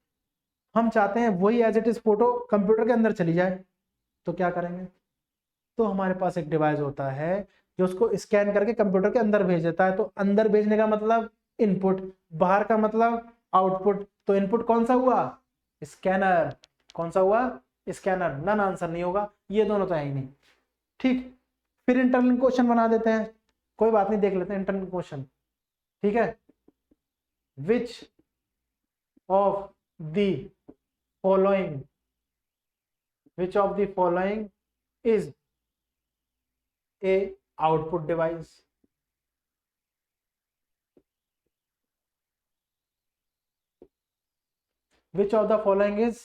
हम चाहते हैं वही as it is photo computer के अंदर चली जाए, तो क्या करेंगे, तो हमारे पास एक डिवाइस होता है जो उसको स्कैन करके कंप्यूटर के अंदर भेज देता है। तो अंदर भेजने का मतलब इनपुट, बाहर का मतलब आउटपुट। तो इनपुट कौन सा हुआ, स्कैनर। कौन सा हुआ, स्कैनर। नन आंसर नहीं होगा, ये दोनों तो है ही नहीं। ठीक, फिर इंटरनल क्वेश्चन बना देते हैं, कोई बात नहीं, देख लेते हैं इंटरनल क्वेश्चन। ठीक है, which of the following, which of the following is a output device. Which of the following is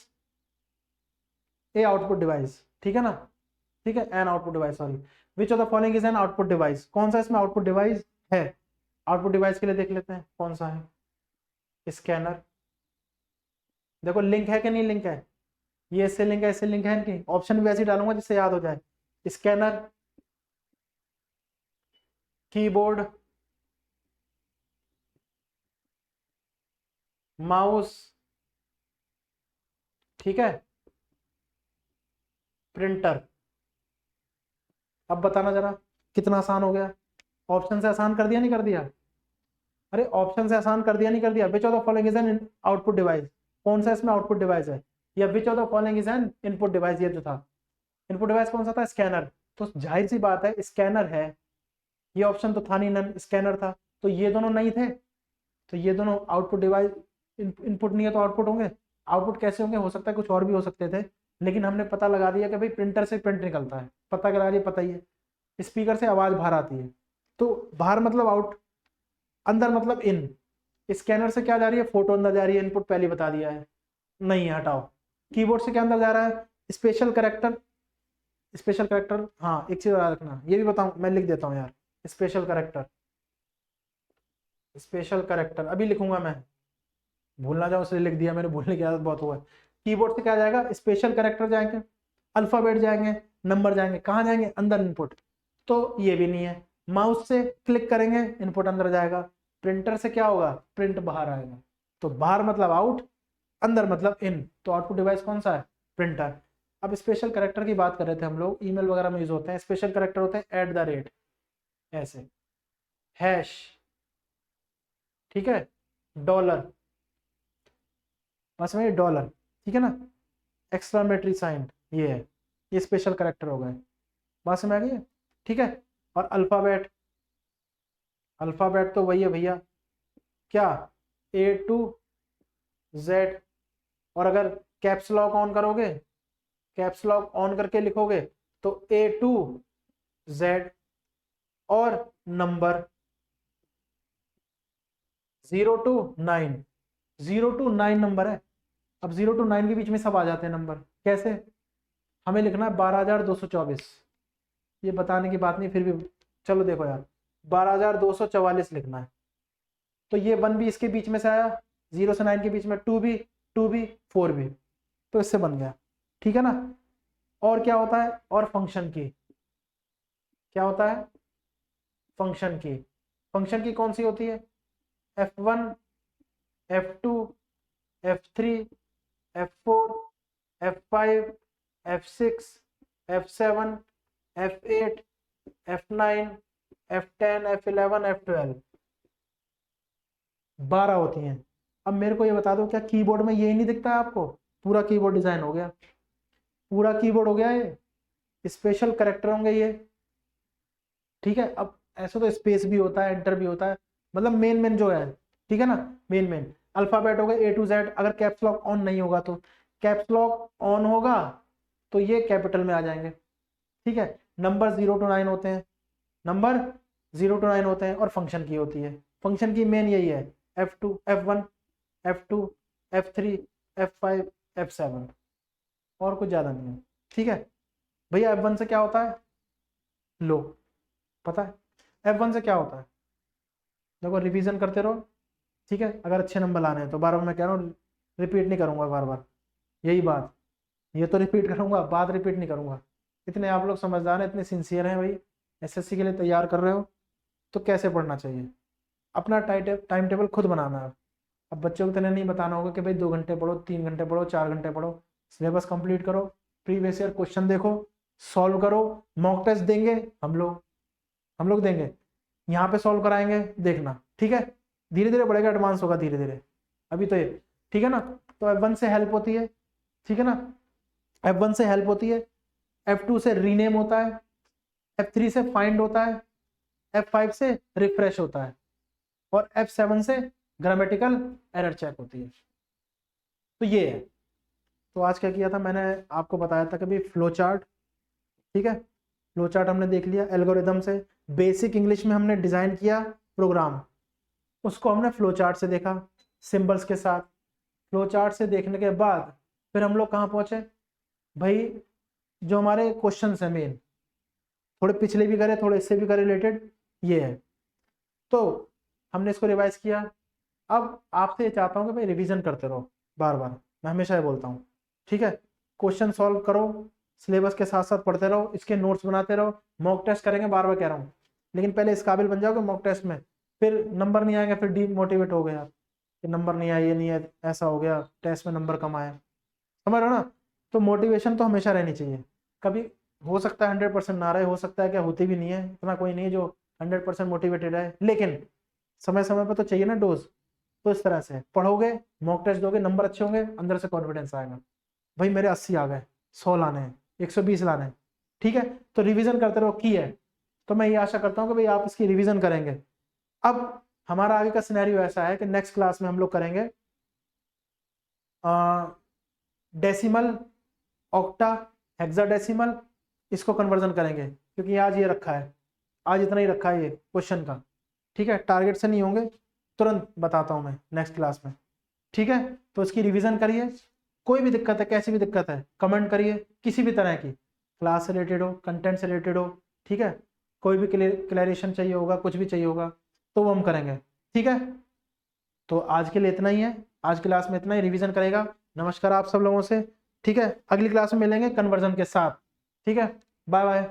a output device, ठीक है ना, ठीक है, an output device, sorry, which of the following is an output device, कौन सा इसमें आउटपुट डिवाइस है। आउटपुट डिवाइस के लिए देख लेते हैं कौन सा है, स्कैनर। देखो लिंक है कि नहीं, लिंक है, ये इससे लिंक है, इससे लिंक है इनकी, ऑप्शन भी ऐसे ही डालूंगा जिससे याद हो जाए। स्कैनर, कीबोर्ड, माउस, ठीक है, प्रिंटर। अब बताना जरा कितना आसान हो गया, ऑप्शन से आसान कर दिया नहीं कर दिया, अरे ऑप्शन से आसान कर दिया नहीं कर दिया। Which of the following is an output device, कौन सा इसमें आउटपुट डिवाइस है, या which of the following is an input device, ये जो था इनपुट डिवाइस कौन सा था, स्कैनर। तो जाहिर सी बात है स्कैनर है, ये ऑप्शन तो था नहीं, नन, स्कैनर था, तो ये दोनों नहीं थे, तो ये दोनों आउटपुट डिवाइस, इनपुट नहीं है तो आउटपुट होंगे। आउटपुट कैसे होंगे, हो सकता है कुछ और भी हो सकते थे, लेकिन हमने पता लगा दिया कि भाई प्रिंटर से प्रिंट निकलता है, पता करा दिया, पता ही है, स्पीकर से आवाज बाहर आती है, तो बाहर मतलब आउट, अंदर मतलब इन। स्कैनर से क्या जा रही है, फोटो अंदर जा रही है, इनपुट पहले बता दिया है, नहीं है, हटाओ। कीबोर्ड से क्या अंदर जा रहा है, स्पेशल करेक्टर, स्पेशल करेक्टर, हाँ एक चीज याद रखना, ये भी बताऊं, मैं लिख देता हूँ यार, स्पेशल करेक्टर, स्पेशल करेक्टर अभी लिखूंगा मैं, भूल ना जाओ इसलिए लिख दिया, मेरे भूलने की आदत बहुत हुआ है। कीबोर्ड से क्या जाएगा, स्पेशल करेक्टर जाएंगे, अल्फाबेट जाएंगे, नंबर जाएंगे, कहाँ जाएंगे, अंदर इनपुट, तो ये भी नहीं है। माउस से क्लिक करेंगे, इनपुट अंदर जाएगा। प्रिंटर से क्या होगा, प्रिंट बाहर आएगा, तो बाहर मतलब आउट, अंदर मतलब इन, तो आउटपुट डिवाइस कौन सा है, प्रिंटर। अब स्पेशल करेक्टर की बात कर रहे थे हम लोग, ईमेल वगैरह में यूज होते हैं स्पेशल करेक्टर, होते हैं एट द रेट, ऐसे, हैश, ठीक है, डॉलर, बस में डॉलर, ठीक है ना, एक्सक्लेमेटरी साइन, ये है, ये स्पेशल करेक्टर हो गए, बात समझ आ गई है, ठीक है। और अल्फाबेट, अल्फाबेट तो वही है भैया, क्या, A to Z, और अगर कैप्स लॉक ऑन करोगे, कैप्स लॉक ऑन करके लिखोगे तो A to Z, और नंबर 0 to 9, 0 to 9 नंबर है। अब 0 to 9 के बीच में सब आ जाते हैं नंबर, कैसे, हमें लिखना है 12,224, ये बताने की बात नहीं फिर भी, चलो देखो यार, 12,244 लिखना है, तो ये 1 भी इसके बीच में से आया, 0 से 9 के बीच में 2 भी, 2 भी, 4 भी, तो इससे बन गया, ठीक है ना। और क्या होता है, और फंक्शन की, क्या होता है, फंक्शन की, फंक्शन की कौन सी होती है, F1, F2, F3, F4, F5, F6, F7, F8, F9, F10, F11, F12, 12 होती हैं। अब मेरे को ये बता दो, क्या कीबोर्ड में यही नहीं दिखता है आपको, पूरा कीबोर्ड डिजाइन हो गया, पूरा कीबोर्ड हो गया, ये स्पेशल करेक्टर होंगे ये, ठीक है। अब ऐसा तो स्पेस भी होता है, एंटर भी होता है, मतलब मेन मेन जो है, ठीक है ना, मेन मेन अल्फाबेट हो गए A to Z। अगर कैप्स लॉक ऑन नहीं होगा, तो कैप्स लॉक ऑन होगा तो ये कैपिटल में आ जाएंगे, ठीक है। नंबर 0 to 9 होते हैं, नंबर 0 to 9 होते हैं, और फंक्शन की होती है, फंक्शन की मेन यही है, F2, F1, F2, F3, F5, F7, और कुछ ज्यादा नहीं है, ठीक है भैया। F1 से क्या होता है, लो, पता है F1 से क्या होता है, देखो रिवीजन करते रहो, ठीक है, अगर अच्छे नंबर लाने हैं तो, बार बार मैं कह रहा हूँ, रिपीट नहीं करूंगा बार बार, यही बात, ये तो रिपीट करूंगा, बात रिपीट नहीं करूंगा। इतने आप लोग समझदार हैं, इतने सिंसियर हैं भाई, एसएससी के लिए तैयार कर रहे हो, तो कैसे पढ़ना चाहिए। अपना टाइम टेबल खुद बनाना है। अब बच्चों को तो नहीं बताना होगा कि भाई 2 घंटे पढ़ो, 3 घंटे पढ़ो, 4 घंटे पढ़ो। सिलेबस कंप्लीट करो, प्रीवियस ईयर क्वेश्चन देखो, सॉल्व करो। मॉक टेस्ट देंगे हम लोग देंगे, यहाँ पे सॉल्व कराएंगे, देखना ठीक है। धीरे धीरे बढ़ेगा, एडवांस होगा धीरे धीरे। अभी तो ये ठीक है ना। तो F1 से हेल्प होती है, ठीक है ना, F1 से हेल्प होती है, F2 से रीनेम होता है, F3 से फाइंड होता है, F5 से रिफ्रेश होता है, और F7 से ग्रामेटिकल एरर चेक होती है। तो ये है। तो आज क्या किया था, मैंने आपको बताया था कि भाई फ्लो चार्ट, ठीक है, फ्लो चार्ट हमने देख लिया। एल्गोरिदम से बेसिक इंग्लिश में हमने डिजाइन किया प्रोग्राम, उसको हमने फ्लो चार्ट से देखा सिंबल्स के साथ। फ्लो चार्ट से देखने के बाद फिर हम लोग कहाँ पहुंचे भाई, जो हमारे क्वेश्चन है मेन, थोड़े पिछले भी करे, थोड़े इससे भी करे रिलेटेड, ये है। तो हमने इसको रिवाइज किया। अब आपसे ये चाहता हूँ कि भाई रिवीजन करते रहो बार बार, मैं हमेशा ये बोलता हूँ, ठीक है। क्वेश्चन सॉल्व करो, सिलेबस के साथ साथ पढ़ते रहो, इसके नोट्स बनाते रहो। मॉक टेस्ट करेंगे, बार बार कह रहा हूँ, लेकिन पहले इस काबिल बन जाओगे मॉक टेस्ट में, फिर नंबर नहीं आएंगे, फिर डीमोटिवेट हो गया कि नंबर नहीं आया, ये नहीं है, ऐसा हो गया, टेस्ट में नंबर कम आया, समझ रहे हो ना। तो मोटिवेशन तो हमेशा रहनी चाहिए। कभी हो सकता है 100% ना रहे, हो सकता है क्या होती भी नहीं है, इतना कोई नहीं है जो 100% मोटिवेटेड है, लेकिन समय समय पर तो चाहिए ना डोज। तो इस तरह से पढ़ोगे, मॉक टेस्ट दोगे, नंबर अच्छे होंगे, अंदर से कॉन्फिडेंस आएगा, भाई मेरे 80 आ गए, 100 लाने हैं, 120 लाने हैं, ठीक है। तो रिवीजन करते रहो की है। तो मैं ये आशा करता हूँ कि भाई आप इसकी रिवीजन करेंगे। अब हमारा आगे का सिनेरियो ऐसा है कि नेक्स्ट क्लास में हम लोग करेंगे डेसिमल, ऑक्टा, हेक्साडेसिमल, इसको कन्वर्जन करेंगे, क्योंकि आज ये रखा है, आज इतना ही रखा है ये क्वेश्चन का, ठीक है। टारगेट से नहीं होंगे, तुरंत बताता हूं मैं नेक्स्ट क्लास में, ठीक है। तो इसकी रिवीजन करिए, कोई भी दिक्कत है, कैसी भी दिक्कत है, कमेंट करिए, किसी भी तरह की, क्लास से रिलेटेड हो, कंटेंट से रिलेटेड हो, ठीक है। कोई भी क्लैरिफिकेशन चाहिए होगा, कुछ भी चाहिए होगा, तो वो हम करेंगे, ठीक है। तो आज के लिए इतना ही है, आज क्लास में इतना ही, रिवीजन करेगा। नमस्कार आप सब लोगों से, ठीक है। अगली क्लास में मिलेंगे कन्वर्जन के साथ, ठीक है। Bye bye.